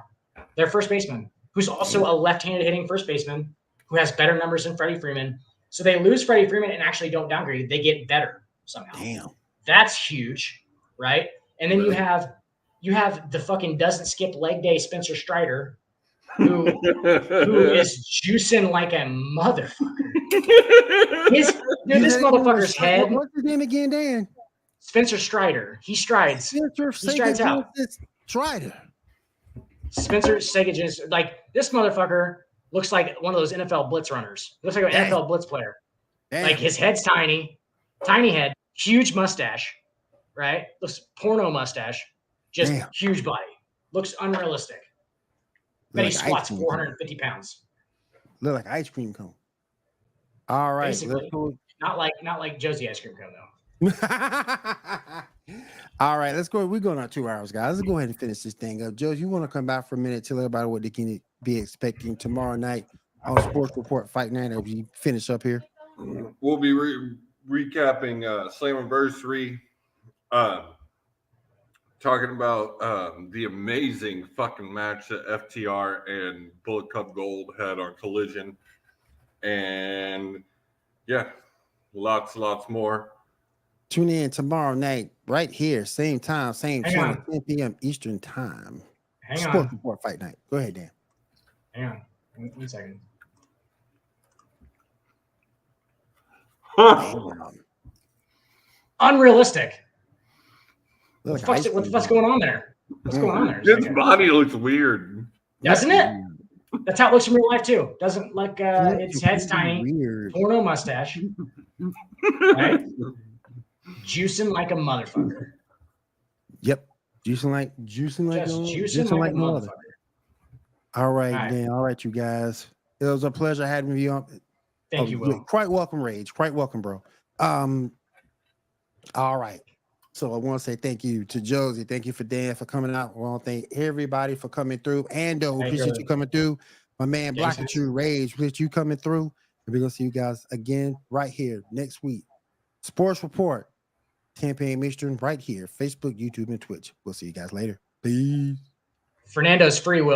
Their first baseman, who's also a left-handed hitting first baseman, who has better numbers than Freddie Freeman. So they lose Freddie Freeman and actually don't downgrade. They get better somehow. Damn. That's huge, right? And then you have the fucking doesn't skip leg day Spencer Strider, who is juicing like a motherfucker. This motherfucker's head. What's his name again, Dan? Spencer Strider. He strides. He strides out. Strider. Spencer Sagic is like, this motherfucker looks like one of those NFL blitz runners. Looks like an NFL blitz player. Like his head's tiny head, huge mustache, right? Looks porno mustache, just huge body. Looks unrealistic. But he squats 450 pounds. Look like ice cream cone. All right. Basically, not like Josie ice cream cone though. All right, let's go. We're going on 2 hours, guys. Let's go ahead and finish this thing up. Joe, you want to come back for a minute, tell everybody what they can be expecting tomorrow night on Sports Report Fight Night as we finish up here? We'll be recapping Slammiversary, talking about the amazing fucking match that FTR and Bullet Club Gold had on Collision. And yeah, lots more. Tune in tomorrow night, right here, same time, same channel, 10 p.m. Eastern time. Sports Report Fight Night. Go ahead, Dan. Hang on. 1 second. Unrealistic. What the fuck's going on there? What's going on there? His body looks weird. Doesn't it? That's how it looks in real life too. Doesn't look its head's tiny. Weird. Porno mustache. Right? Juicing like a motherfucker. Yep. Juicing like a motherfucker. All right, Dan. All right, you guys. It was a pleasure having you on. Thank you, Will. Quite welcome, Rage. Quite welcome, bro. All right. So I want to say thank you to Josie. Thank you for Dan for coming out. I want to thank everybody for coming through. Ando, appreciate you coming through. My man, Blockatrue, Rage, appreciate you coming through. And we're going to see you guys again right here next week. Sports Report, 10 p.m. Eastern, right here. Facebook, YouTube, and Twitch. We'll see you guys later. Peace. Fernando's free, Will.